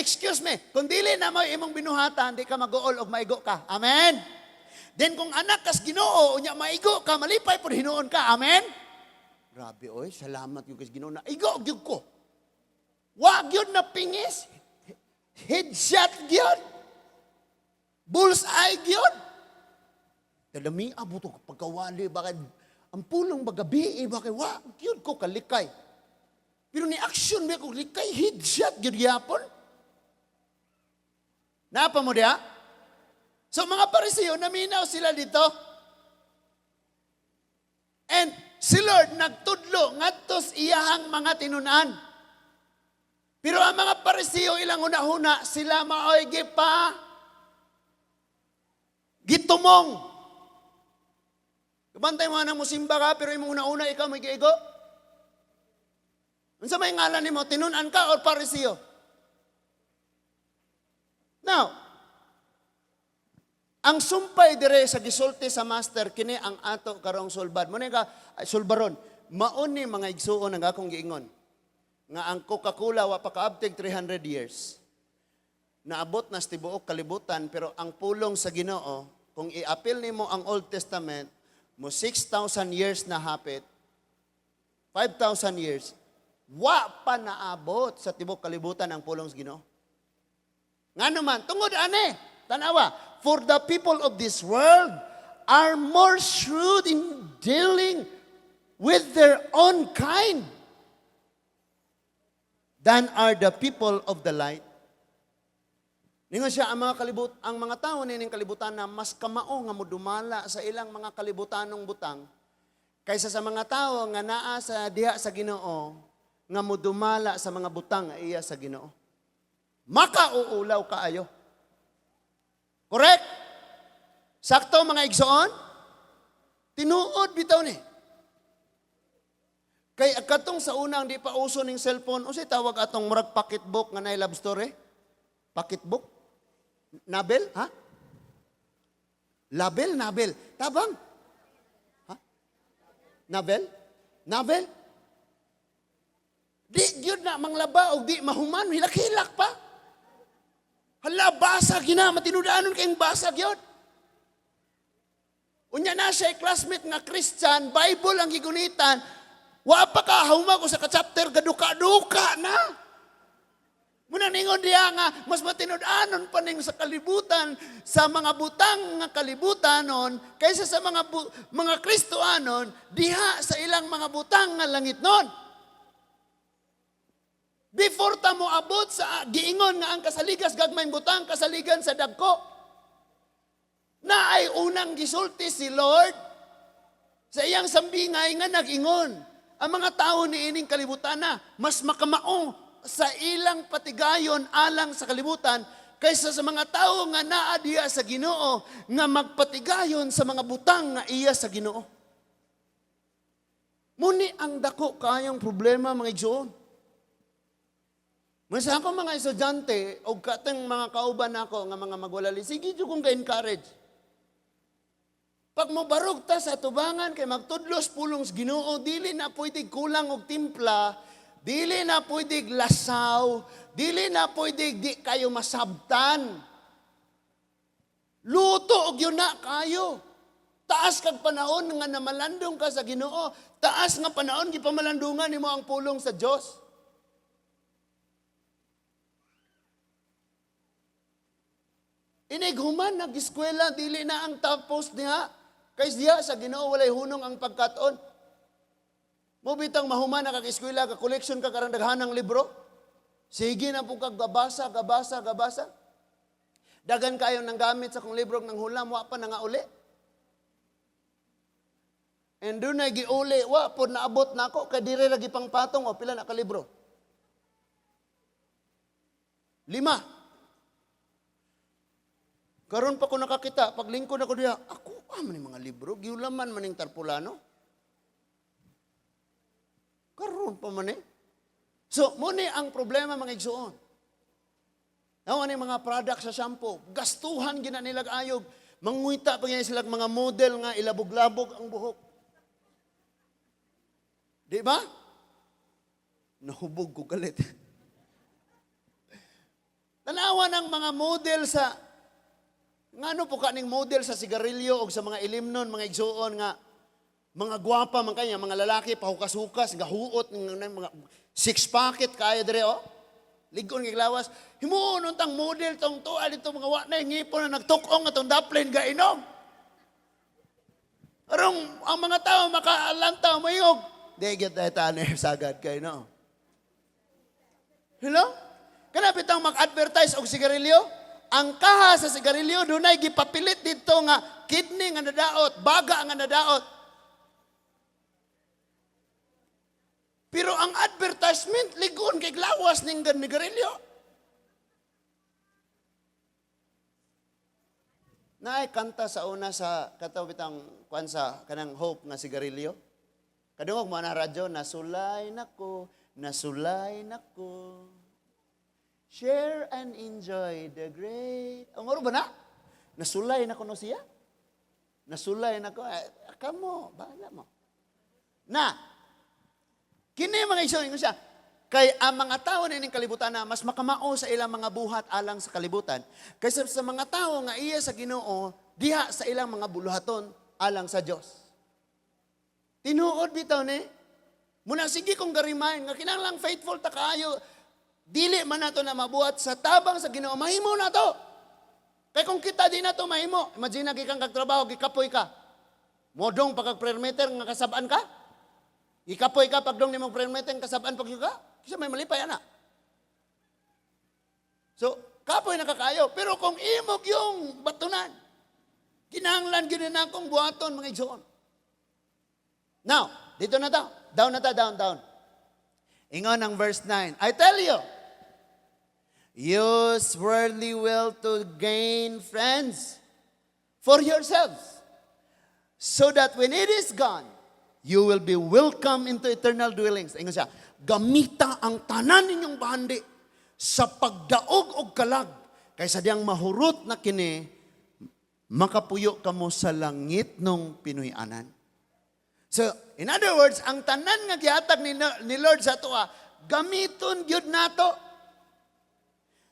excuse me, kung dili na mo imong binuhatan, di ka mag-uol o maigo ka. Amen? Then kung anak kas Ginoo, unya maigo ka, malipay po hinuon ka. Amen? Grabe, oy, salamat yung kas Ginoo na. Igo, gyud ko. Wag yun na pingis. Headshot gyud. Bullseye gyud. Kadami abot ko pagkawali bakit ang pulong bagabi, bakit wa, yun ko kalikay. Pero ni action may ko likay, headshot, yun yapon. Napa mo diya? So mga Pariseo, naminaw sila dito. And si Lord nagtudlo ngadtos iyahang mga tinunan. Pero ang mga Pariseo ilang una-una, sila maoy gipa gitumong. Kabantay mo na musimba ka, pero imong una-una ikaw may giigo. Unsa may ngalan nimo, tinunan ka or Pariseo? Now, ang sumpay dire sa gisulti sa master kini ang ato karong sulbad. Mo ka sulbaron. Maon ni mga igsuon ang akong giingon nga ang Coca-Cola wa pa kaabtig 300 years. Naabot na sa tibuok kalibutan pero ang pulong sa Ginoo kung i-appeal nimo ang Old Testament mo 6,000 years na hapit 5,000 years wa pa naabot sa tibuok kalibutan ang pulong sa Ginoo. Nga naman, tungod ane, tanawa, for the people of this world are more shrewd in dealing with their own kind than are the people of the light. Ningon siya, ang mga tao nining kalibutan na mas kamao nga modumala sa ilang mga kalibutanong butang kaysa sa mga tao nga naa sa diha sa Ginoo nga modumala sa mga butang nga iya sa Ginoo. Makauulaw kaayo. Correct? Sakto mga igsoon? Tinuod bitaw ni. Kay katong sa unang di pa uso ning cellphone, unsay tawag atong murag pocketbook nga nay love story? Pocketbook? Nabel? Ha? Nabel. Tabang? Ha? Nabel? Di gyud na manglaba og di mahuman, hilak-hilak pa. Hala, basag yun na. Matinudaanon kayong basag yun. Unya na siya classmate nga Christian, Bible ang gigunitan, wa pa ka huma ko sa ka-chapter, gaduka-duka na. Muna ningon diya nga, mas matinudaanon pa ning sa kalibutan, sa mga butang nga kalibutan kaysa sa mga Kristoanon, diha sa ilang mga butang nga langit nun. Before ta mo abot sa giingon nga ang kasaligas gagmayng butang kasaligan sa dagko. Na ay unang gisulti si Lord sa iyang sambingay nga nag-ingon. Ang mga tao ni ining kalibutan na mas makamao sa ilang patigayon alang sa kalibutan kaysa sa mga tao nga naa diha sa Ginoo nga magpatigayon sa mga butang nga iya sa Ginoo. Muni ang dako kayong problema mga igsoon. Masa ako mga estudyante, o katang mga kauban ako, nga mga magwalali, sige dyo kong ka-encourage. Pag mo barog ta sa tubangan, kay magtudlos pulong sa Ginoo, dili na pwede kulang og timpla, dili na pwede lasaw, dili na pwede di kayo masabtan. Luto og yun na kayo. Taas kag panahon nga namalandong ka sa Ginoo, taas nga panahon gipamalandungan nimo ang pulong sa Dios. Inighuman nag-eskwela, dili na ang tapos niya. Kaya diya sa Ginoo walay hunong ang pagkataon. Mubitang mahuman na kag-eskwela, ka-collection ka karang daghanang libro. Sige na po kag gabasa. Dagan kayo nang gamit sa kong libro ng hulam, wa pa na nga uli. And doon na giuli, wa po naabot na ako, kadire lagi pang patong, o pila na ka libro? 5. Karon pa ko nakakita, paglingkod ako diya, ako man mga libro, giulaman man yung tarpulano. Karon pa man eh. So, muna ang problema mga igsuon. Nawa ni mga product sa shampoo, gastuhan gina nilag ayog, manguita pa ganyan sila mga model nga ilabog-labog ang buhok. Di ba? Nahubog ko galit. Tanawa ng mga model sa ngano po kaning model sa sigarilyo o sa mga ilimnon, mga igsuon nga, mga gwapa man kanya, mga lalaki, pahukas-hukas, gahuot, mga six-packet kaya dire, oh. Ligon kaglawas. Himuon untang model tong tuwa dito mga wa na ngipon na nagtukong atong daplin ga inom. Arong ang mga tao makaalantaw mayog. Di gyud tayo tanay sagad kay no. Hello? Kanapit ang mag-advertise og sigarilyo? Ang kaha sa sigarilyo dunay gipapilit dito nga kidney nga nadaot, baga nga nadaot. Pero ang advertisement ligon kay lawas ning sigarilyo. Naay kanta sa una sa katawitang kwan sa kanang hope nga sigarilyo. Kadungog mo na radyo, nasulay nako, nasulay nako. Share and enjoy the great. Ang oro ba na? Nasulay nako no siya? Nasulay nako. Kamo, bahala mo. Na, kini mga igsoon ko siya. Kay ang mga tao na ining kalibutan na mas makamao sa ilang mga buhat alang sa kalibutan. Kaysa sa mga tao nga iya sa Ginoo, diha sa ilang mga buluhaton alang sa Dios. Tinuod bitaw ni. Muna sige kong garimahin nga kinahanglang faithful ta kaayo. Dili man nato na mabuhat sa tabang sa Ginoo, mahimo na to. Kay kung kita di na to mahimo, imagine gikang kagtrabaho gikapoy ka. Modong pagka prayer meter nga kasabaan ka? Gikapoy ka pagdong nimong prayer meter kasabaan pag ka? Kasi may malipay ana. So, kapoy nakakaayo. Pero kung imog yung batunan, kinahanglan gyud na akong buhaton mga igsoon. Now, dito na ta. Down na ta, down. Ingon ang verse 9. I tell you, use worldly wealth to gain friends for yourselves, so that when it is gone, you will be welcome into eternal dwellings. Ingon siya, gamita ang tanan ninyong bahandi sa pagdaog og kalag, kaysa diyang mahurot na kini, makapuyo kamo sa langit nung Pinoy-anan. So, in other words, ang tanan nga gihatag ni Lord sa tuwa, gamiton gyud nato.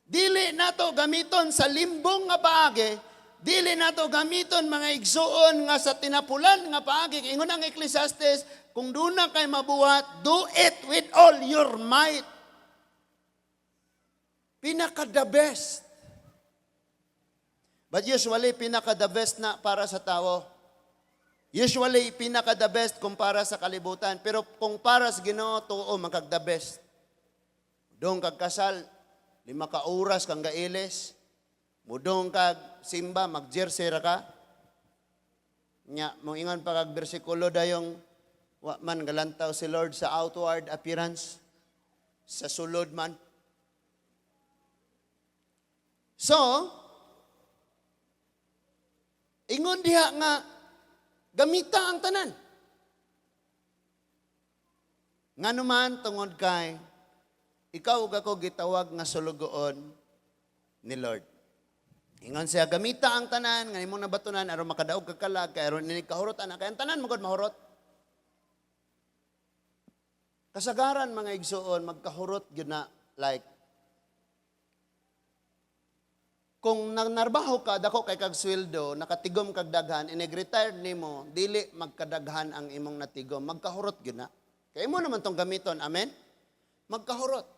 Dili nato gamiton sa limbong nga paagi, dili nato gamiton mga igsuon nga sa tinapulan nga paagi. Ingon ang Ecclesiastes, kung duna kay mabuhat, do it with all your might. Pinaka the best. But usually, pinaka the best na para sa tao. Usually, pinaka the best kumpara sa kalibutan. Pero kung para sa Ginoo, tuo, magkag the best. Doon kag kasal, 5 ka oras kang gailis. Mudong kag simba, mag-jersey ra ka. Nya, mo ingon pa kag bersikulo dayong wa man galantaw si Lord sa outward appearance, sa sulod man. So, ingon diha nga, gamita ang tanan. Nga naman, tungod kay, ikaw ug ako gitawag nga sulugoon ni Lord. Ingon siya, gamita ang tanan, nga imong nabatunan, aron makadaog kakalag, kay aron ini kahurot, anak, kaya ang tanan magod mahurot. Kasagaran mga igsuon, magkahurot yun na, like, kung narbaho ka, dako kay kag sweldo, nakatigom kag daghan, ineg-retired nimo, dili magkadaghan ang imong natigom, magkahurot gyud na. Kay imo naman tong gamiton, amen? Magkahurot.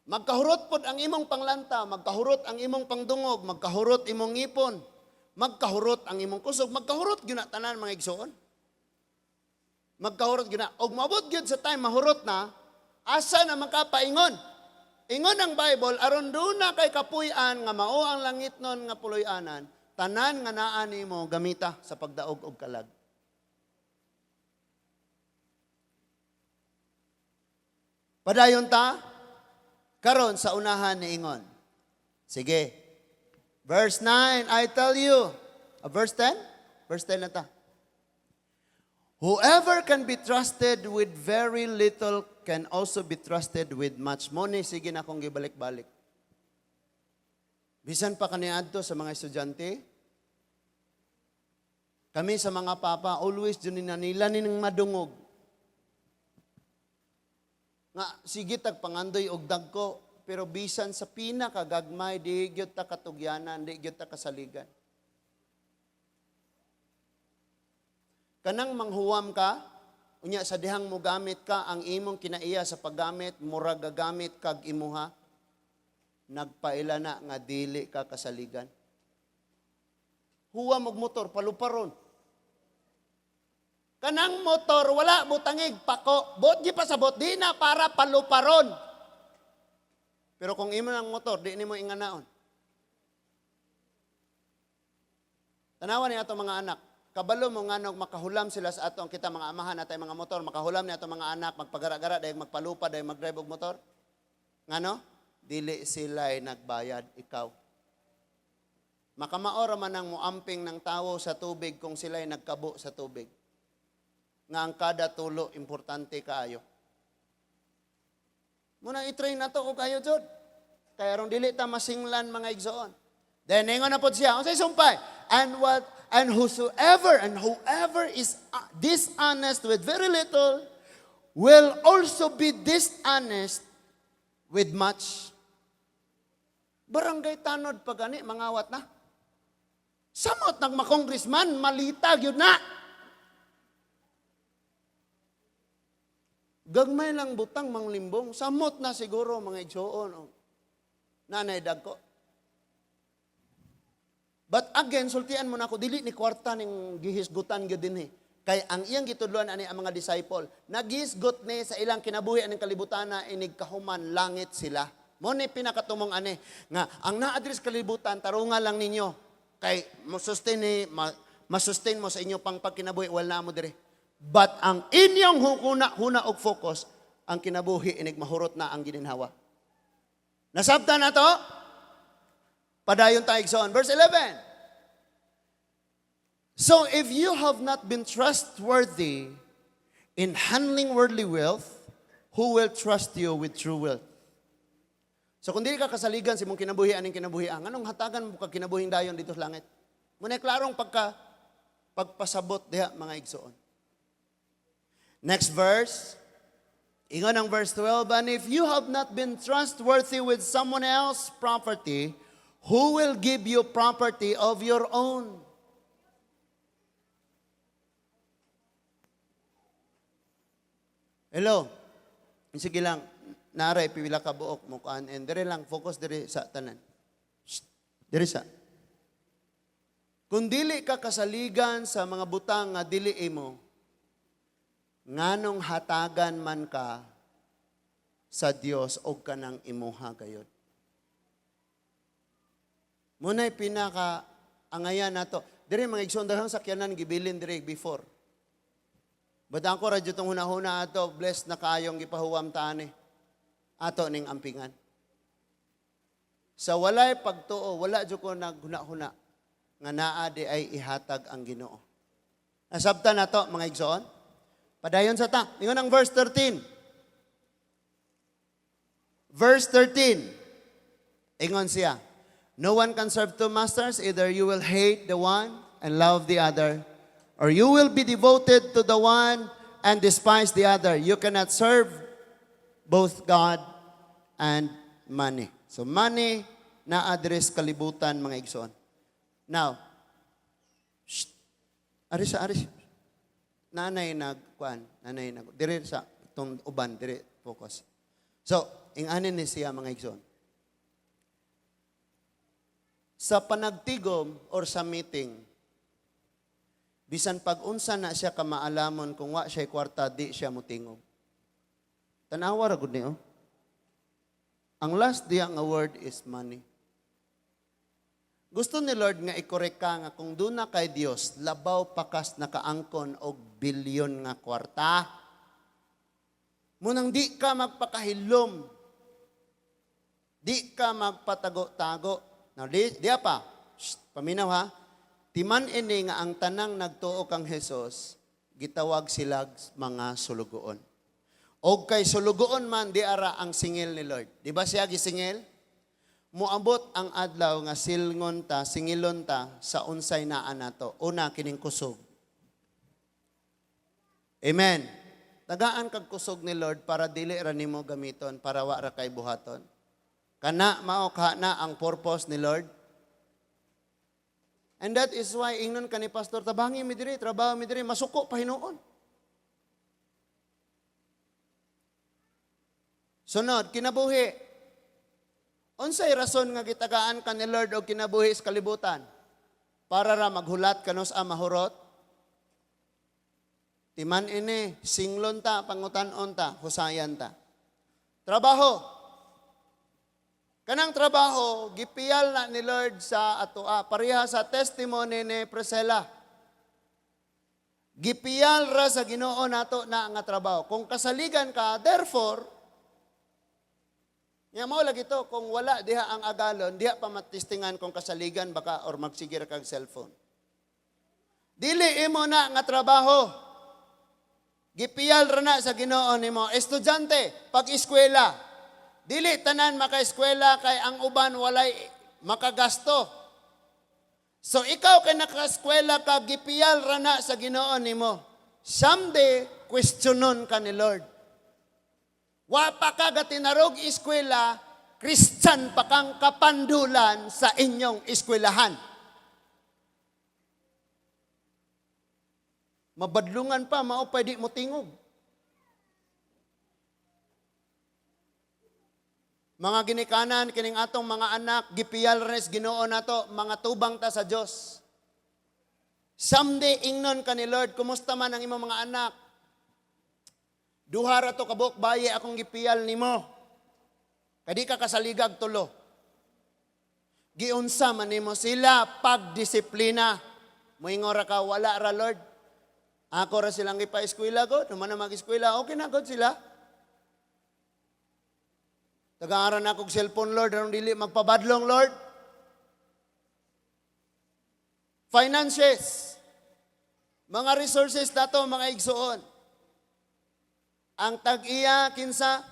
Magkahurot pod ang imong panglanta, magkahurot ang imong pangdungog, magkahurot imong ngipon, magkahurot ang imong kusog, magkahurot gyud na tanan mga igsoon. Magkahurot gyud na. Og maabot gyud sa time mahurot na, asa na makapaingon? Ingon ang Bible, aron duna kay kapuy-an nga mao ang langit nun nga puloy-anan, tanan nga naa nimo gamita sa pagdaog og kalag. Padayon ta karon sa unahan ni ingon. Sige. Verse 9, I tell you. Verse 10? Verse 10 na ta. Whoever can be trusted with very little can also be trusted with much money. Sige na akong gibalik-balik. Bisan pa kaniadto sa mga estudyante, kami sa mga papa, always dyan nila nining madungog. Nga, sige tagpangandoy og dagko, pero bisan sa pinakagagmay, di gyud ta katugyanan, di gyud ta kasaligan. Kanang manghuwam ka, unya sa dihang mo gamit ka, ang imong kinaiya sa paggamit, murag gagamit kag imuha, nagpaila na nga dili ka kasaligan. Huwam og motor, paluparon. Kanang motor, wala butangig pako. Bot di pa sa bot, di na para paluparon. Pero kung imo ng motor, di ni mo inganaon. Tanawan niya ato mga anak. Kabalo mo nga nung makahulam sila sa ato ang kita mga amahan at mga motor, makahulam niya ato mga anak, magpagara-gara, dahil magpalupa, dahil mag-drive og motor. Ngano? Dili sila'y nagbayad, ikaw. Makamaora man ang muamping ng tao sa tubig kung sila'y nagkabo sa tubig. Nga ang kada tulo, importante kaayo. Muna i-train na to o kayo, Jod. Kaya rong dili ta masinglan mga igsoon. Then, ingon na po siya, say sumpay, and whoever is dishonest with very little, will also be dishonest with much. Barangay tanod pag ani, mangawat na. Samot ng makongresman, malitag yun na. Gagmay lang butang manglimbong. Samot na siguro mga igsoon. Nanay dagko. But again, sultian mo na ako, dili ni kwarta ning gihisgutan gyud dinhi. Kay ang iyang gitudloan ani ang mga disciple, naghisgot ni sa ilang kinabuhi aning kalibutan na inig kahuman langit sila. Mo ni pinakatumong ani nga ang naa-address kalibutan tarunga lang ninyo kay masustain mo sa inyo pang pagkinabuhi wala mo dire. But ang inyong huna og focus, ang kinabuhi inig mahurot na ang gininhawa. Nasabtan na to? Padayon tayo igsoon. Verse 11. So if you have not been trustworthy in handling worldly wealth, who will trust you with true wealth? So kung dili ka kasaligan si mong kinabuhi aning kinabuhian, anong hatagan mo kag kinabuhing dayon dito sa langit? Muna klarong pagpasabot diha mga igsoon. Next verse. Ingon ang verse 12, and if you have not been trustworthy with someone else's property, who will give you property of your own? Hello. Sige lang, naray pipila ka buok mo kaan and dire lang focus dire sa tanan. Dire sa. Kung dili ka kasaligan sa mga butang nga dili imo, nganong hatagan man ka sa Dios o kanang imuha gayud. Muna'y pinaka angayan nato. Dire mga igsoon dalhang sakyanan gibilin dire before. Badang ko radyo tong hunahuna ato, blessed na kayong gipahuwam tani. Ato ning ampingan. Sa walay pagtuo, wala jud ko naghuna-huna nga naa di ay ihatag ang Ginoo. Nasabtan nato mga igsoon. Padayon sa ta. Ingon ang verse 13. Verse 13. Ingon siya. No one can serve two masters. Either you will hate the one and love the other, or you will be devoted to the one and despise the other. You cannot serve both God and money. So money na address kalibutan mga igsoon. Now, aris. Nanay dire sa itong uban, dire focus. So, inganin ni siya mga igsoon. Sa panagtigom or sa meeting, bisan pag-unsa na siya kamaalamon kung wa siya kwarta, di siya mutingog. Tanawa ra gud niyo. Ang last diya nga word is money. Gusto ni Lord nga i-correct ka nga kung doon na kay Dios, labaw pakas nakaangkon og bilyon nga kwarta. Munang di ka magpakahilom. Di ka magpatago-tago. Now, diya pa. Paminaw ha. Timan ini nga ang tanang nagtuo kang Hesus, gitawag sila mga sulugoon. Og kay sulugoon man, di ara ang singil ni Lord. Di ba siya gisingil? Muabot ang adlaw nga silngon ta, singilon ta sa unsay naa nato. Una kining kusog. Amen. Tagaan kag kusog ni Lord para dili ra nimo gamiton para wa ra kay buhaton. Kana mao na ang purpose ni Lord. And that is why ingnon kani pastor tabangi mi diri, trabaho mi diri, masuko pa hinuon. Sunod, kinabuhi. Unsay rason nga gitagaan ka ni Lord o kinabuhi sa kalibutan? Para ra maghulat kanos ang mahurot? Timan ini, singlon ta, pangutan-on ta, husayan ta. Trabaho. Kanang trabaho, gipiyal na ni Lord sa atoa. Pareha sa testimony ni Priscilla. Gipiyal ra sa Ginoo nato na nga trabaho. Kung kasaligan ka, therefore, nga mao lagi to, kung wala diha ang agalon, diha pa matistingan kung kasaligan baka or magsigir kag cellphone. Dili imo na nga trabaho. Gipiyal ra na sa Ginoo nimo. Estudyante, pag-eskwela. Dili tanan maka-eskwela kay ang uban walay makagasto. So ikaw kay naka-eskwela ka, gipiyal ra na sa Ginoo nimo. Someday, questionon ka ni Lord. Wa pa ka gatinarog eskwela, Christian pa kang kapandulan sa inyong eskwelahan. Mabadlungan pa, mao pwede mo tingog. Mga ginikanan, kining atong mga anak, gipiyal res Ginoo nato, mga tubang ta sa Dios. Someday, ingnon ka ni Lord, kumusta man ang imong mga anak? Duha ra to kabuk baye akong gipiyal nimo. Kadi ka kasaligag tulo. Giunsa man nimo sila pagdisiplina. Moingon ra ka wala ra Lord. Ako ra silang ipa-eskwela ko, naman na mag-eskwela, okay na gud sila. Tagaaran ako og cellphone Lord, anong dili magpabadlong Lord. Finances. Mga resources nato mga igsuon. Ang tag-iya kinsa?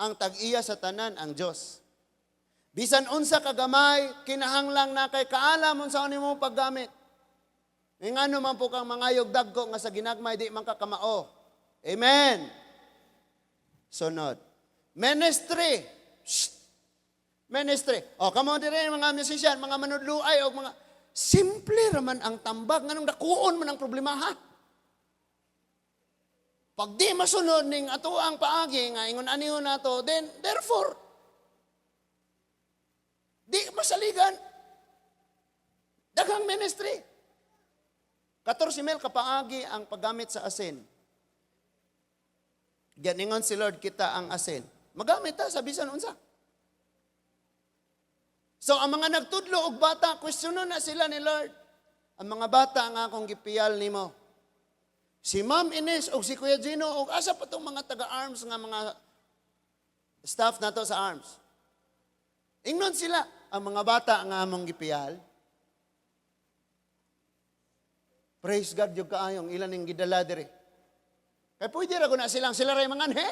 Ang tag-iya sa tanan ang Dios. Bisan unsa kagamay, kinahanglang na kay kaalam unsa nimo paggamit. Ngano man po kang mangayog dagko nga sa ginagmay di man ka kamao. Amen. Sunod. Ministry. Shh. Ministry. O, kamo dire mga musician, mga manudluay o mga simple raman ang tambag nganong dakuon man ang problema ha. Pag di masunod ning ato ang paagi nga ingon aniho nato, then therefore di masaligan. Daghang ministry. 14,000 kapaagi ang paggamit sa asin. Ganingon si Lord kita ang asin. Magamit ta sa bisan unsa. So ang mga nagtudlo og bata, questionon na sila ni Lord. Ang mga bata nga akong gipiyal nimo. Si Ma'am Ines o si Kuya Gino o asa pa itong mga taga-arms nga mga staff nato sa arms. Ingnon sila, ang mga bata nga among gipiyal. Praise God, yung kaayong ilan yung gidala dire. Kaya pwede ra ko na silang sila ray mga anhe.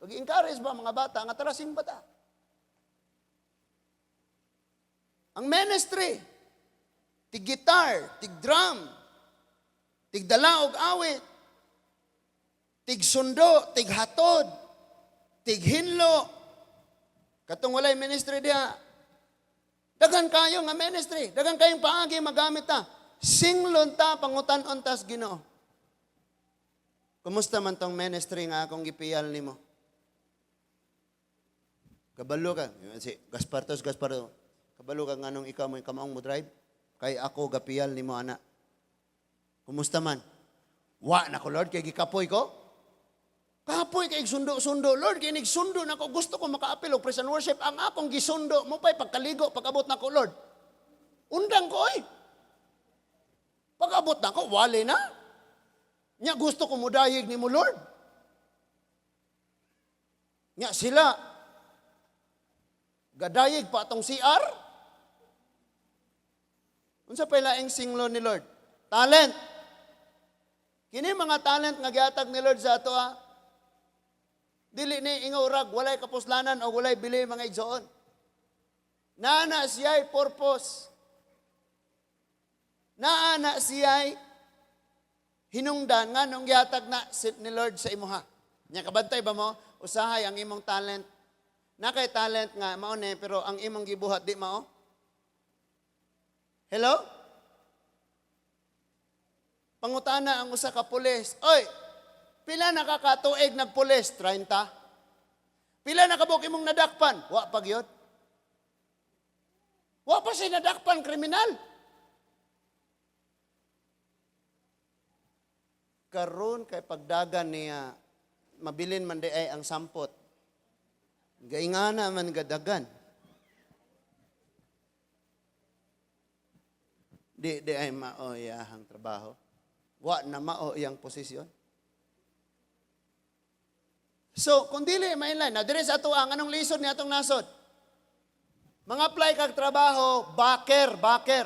Pag-encourage ba mga bata, nga tarasing bata. Ang ministry, tig guitar, tig drum, tig dala og awit, tig sundo, tig hatod, tig hinlo. Katong walay ministry diha. Dagan kayo nga ministry, dagan kayong paagi magamit ta. Singlon ta pangutan-on tas Ginoo. Kumusta man tong ministry nga akong gipiyal nimo? Kabalo ka, si Gaspartos. Kabalo ka nganong ikaw mo kamaong mo drive? Kay ako gapiyal nimo ana. Kumusta man? Wa na ko Lord kay gikapoy ko. Kapoy kay sundo-sundo Lord kay nigsundo na ko gusto ko makaapil og praise and worship ang akong gisundo mo pay pagkaligo pag-abot na ko Lord. Undang ko oy. Pag-abot na ko wali na. Nya gusto ko mudayeg nimo Lord. Nya sila gadayeg pa atong CR. Unsa pay laing singlo ni Lord? Talent. Kini mga talent nga gihatag ni Lord sa ato dili ni ingaw rag walay kapuslanan o walay bili mga igsoon. Naana siya'y purpose. Naana siya'y hinungdan nga nung gihatag na ni Lord sa imuha. Nya kabantay ba mo? Usahay ang imong talent. Nakay talent nga mao ni pero ang imong gibuhat di mao. Hello? Pangutana ang usa ka pulis. Oy, pila nakakatuig nagpulis? 30. Pila nakabuk imong nadakpan? Wa pa gyud. Wa pa siya nadakpan kriminal. karon kay pagdagan niya mabilin man di ay ang sampot. Gaingana man gadagan. Di ay mao iyahang trabaho. Wa na mao iyang posisyon. So, kung dili mainline, na dire sa ato ang anong lisod ni atong nasod? Mga apply kag trabaho, baker.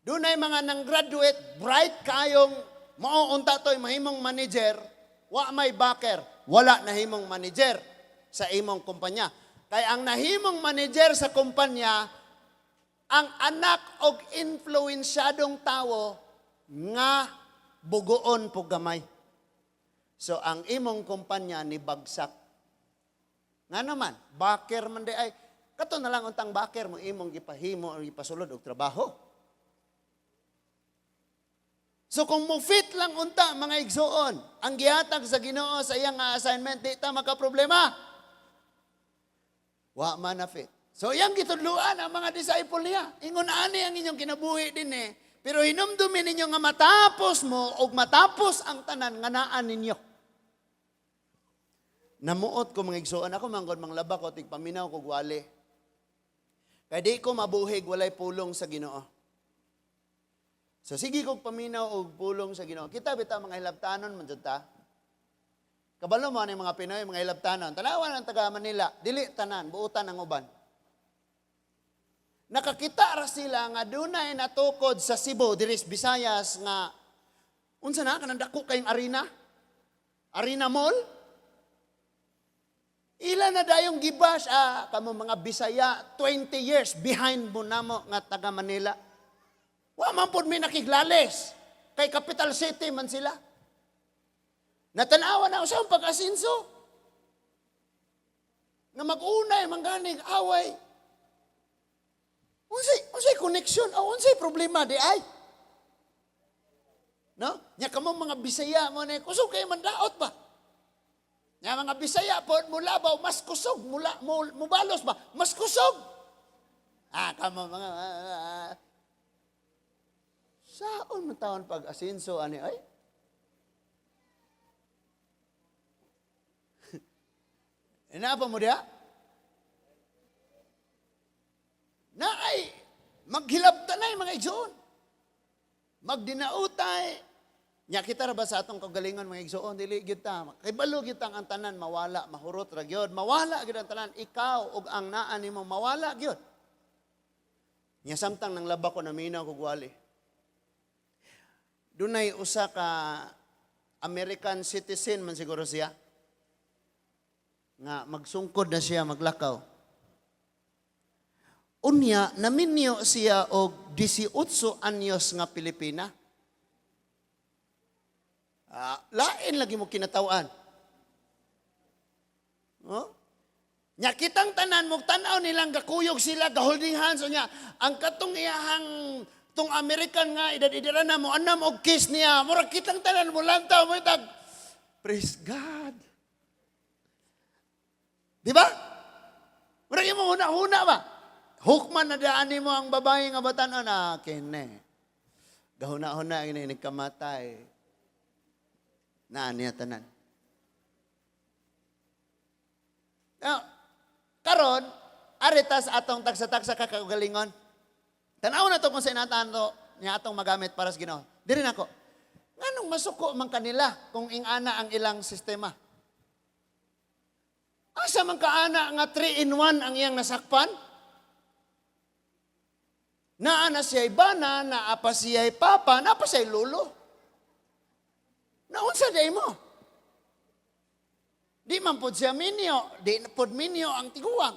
Dunay mga nang graduate, bright kayong mauunta to'y mahimong manager, wa may baker, wala nahimong manager sa imong kumpanya. Kaya ang nahimong manager sa kumpanya, ang anak og influensyadong tao nga bugoon po gamay. So, ang imong kumpanya ni bagsak. Nga naman, baker man di ay, kato na lang untang baker mo imong gipahimo o gipasulod og trabaho. So, kung mo fit lang unta, mga igsuon, ang gihatag sa Ginoo sa iyang assignment, di ta makaproblema. Wa man na fit. So, iyang gitudluan ang mga disciple niya. Ingon ani ang inyong kinabuhi din eh. Pero hinumdumin ninyo nga matapos mo o matapos ang tanan nga naan ninyo. Namuot ko mga igsuon ako manggod manglaba ko tigpaminaw ko gwali. Kaya di ko mabuhig walay pulong sa Ginoo. So sige kog paminaw og pulong sa Ginoo. Kita bitaw mga hilabtanon man jud ta. Kabalo mo ni mga Pinoy mga hilabtanon. Tanawan ang taga Manila, dili tanan, buutan ang uban. Nakakita ra sila nga dunay natukod sa Cebu, diris Visayas nga unsa na kanang dako kayong arena? Arena Mall? Ila na dayong gibas, kamo mga Bisaya, 20 years behind mo namo nga taga Manila. Wa man pud may nakiglales. Kay capital city man sila. Natanawa na usang pag-asinso. Nga mag-unay, mangganig, away. Unsay connection, unsay problema di ay. No? Nya kamo mga Bisaya mo na, kusog kayo mandaot ba? Nga mga Bisaya po, mula ba, mas kusog, mubalos ba, mas kusog. Kamo mga, saon mo taon pag-asinso, ani ay? Inapa mo diya? Na ay, maghilabtanay mga igsoon. Magdinautay. Nya kita ra ba sa atong kagalingon mga igsoon dili gyud ta. Kay balo gyud ang tanan mawala, mahurot ra gyud. Mawala gyud ang tanan ikaw ug ang naa nimo mawala gyud. Nya samtang nang laba ko naminaw kog wali. Dunay usa ka American citizen man siguro siya. Nga magsungkod na siya maglakaw. Unya naminyo siya og 18 anyos nga Pilipina. Lain lagi mo kinatawan. Oh? Nya kitang tanan mo tanaw nilang gakuyog sila gaholding hands nya ang katong iyahang tong American nga edad-edad na mo anam og kiss niya mura kitang tanan mo lantaw mo tag praise God. Di ba? Mura mo huna ba? Hukman na daani mo ang babae nga batan-on kene. Gahuna-huna ini nagkamatay. Niya tanan. Now, karon, aritas atong tagsa-tagsa kakagalingon. Tanaw na to kung sa inatan to, niya atong magamit para sa Ginoo. Diri nako. Nganong masuko man kanila kung ingana ang ilang sistema? Asa man kaana nga 3-in-1 ang iyang nasakpan? Naa siya'y bana, naapa siya'y papa, naapa siya'y lolo. Naunsa day mo? Di man pod siya minyo, di pod minyo ang tiguang.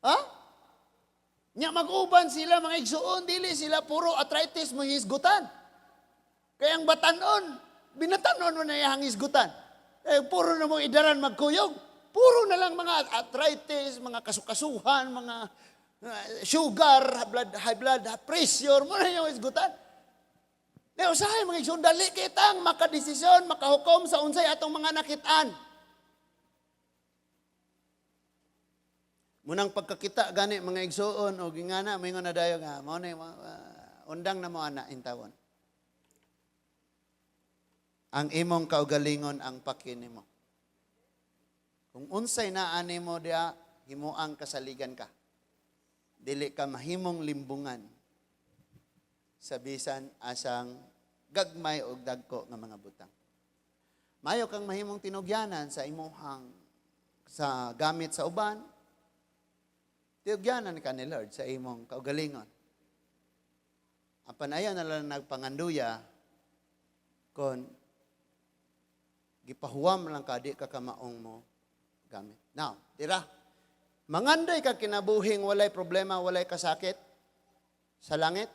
Ha? Nya mag-uban sila mga igsuon, dili sila puro arthritis mo hisgutan. Kaya ang batanon, binatanon mo na yung hisgutan. Puro na mo idaran magkuyog. Puro na lang mga arthritis, mga kasukasuhan, mga sugar, high blood pressure, mo na yung hisgutan. Usahay mga igsoon, dali kitang makadesisyon, makahukom sa unsay atong mga nakitaan. Munang pagkakita gani mga igsoon o gingana, may nga na dayo nga, undang na mo ana intawon. ang imong kaugalingon ang pakinimo. Kung unsay naa nimo diha, himuang kasaligan ka. Dili ka mahimong limbungan sa bisan asang gagmay o dagko nga mga butang. Mayo kang mahimong tinugyanan sa imuhang sa gamit sa uban. Tinugyanan ka ni Lord sa imong kaugalingon. Apan ayaw na lang nagpanganduya kon gipahuwam lang ka, di ka kamaong mo gamit. Now, tira. Manganday ka kinabuhing walay problema, walay kasakit sa langit.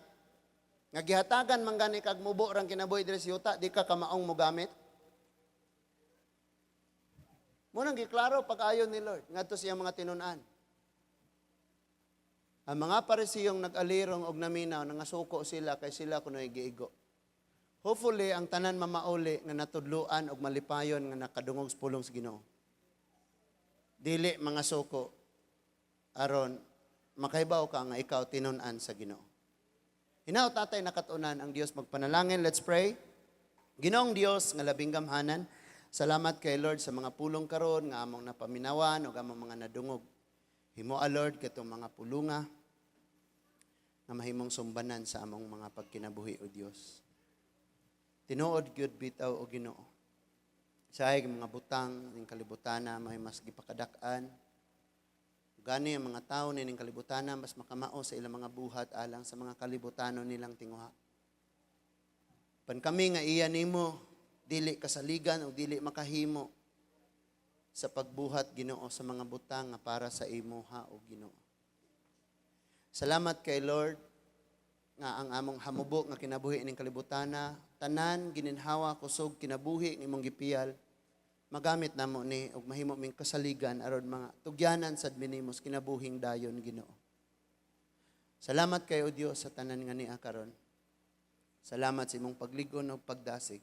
Nga gihatagan man gani kag mubo rang kinabuhi diri sa yuta, di ka kamaong mo gamit. Munang giklaro pag-ayon ni Lord ngadto siya mga tinun-an. Ang mga parisiyong nag-alirong og naminaw nangasuko sila kay sila kunoy giigo. Hopefully, ang tanan mamauli nga natudluan og malipayon nga nakadungog sa pulong sa Ginoo. Dili mga suko aron makahibaw ka nga ikaw tinun-an sa Ginoo. Hinaw tatay nakatunan ang Dios magpanalangin. Let's pray. Ginoong Dios nga labing gamhanan, salamat kay Lord sa mga pulong karon nga among napaminawan ug among mga nadungog. Himoa Lord katong mga pulunga nga mahimong sumbanan sa among mga pagkinabuhi o Dios. Tinuod gyud bitaw o Ginoo. Sahay mga butang ning kalibutana may mas gipakadak-an. Gani ang mga tao ning kalibutana mas makamao sa ilang mga buhat alang sa mga kalibutano nilang tinguha. Pan kami nga iya nimo dili kasaligan o dili makahimo sa pagbuhat Ginoo sa mga butang nga para sa imuha o Ginoo. Salamat kay Lord nga ang among hamubo nga kinabuhi ning kalibutana, tanan gininhawa kusog kinabuhi ng imong gipiyal, magamit namo ni og mahimo ming kasaligan aron mga tugyanan sad minimos kinabuhing dayon Ginoo. Salamat kay o Dios sa tanan nga niya karon. Salamat sa imong pagligon ug pagdasig.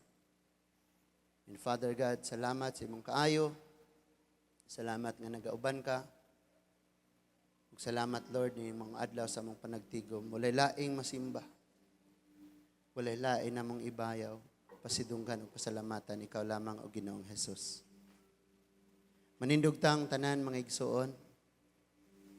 And Father God, salamat sa imong kaayo. Salamat nga nagauban ka. Ug salamat Lord ni imong adlaw sa among panagtigom. Walay laing masimba. Walay laing namong ibayaw. Pasidunggan ug pasalamatan ikaw lamang o Ginoong Hesus. Manindugtang tanan mga igsuon.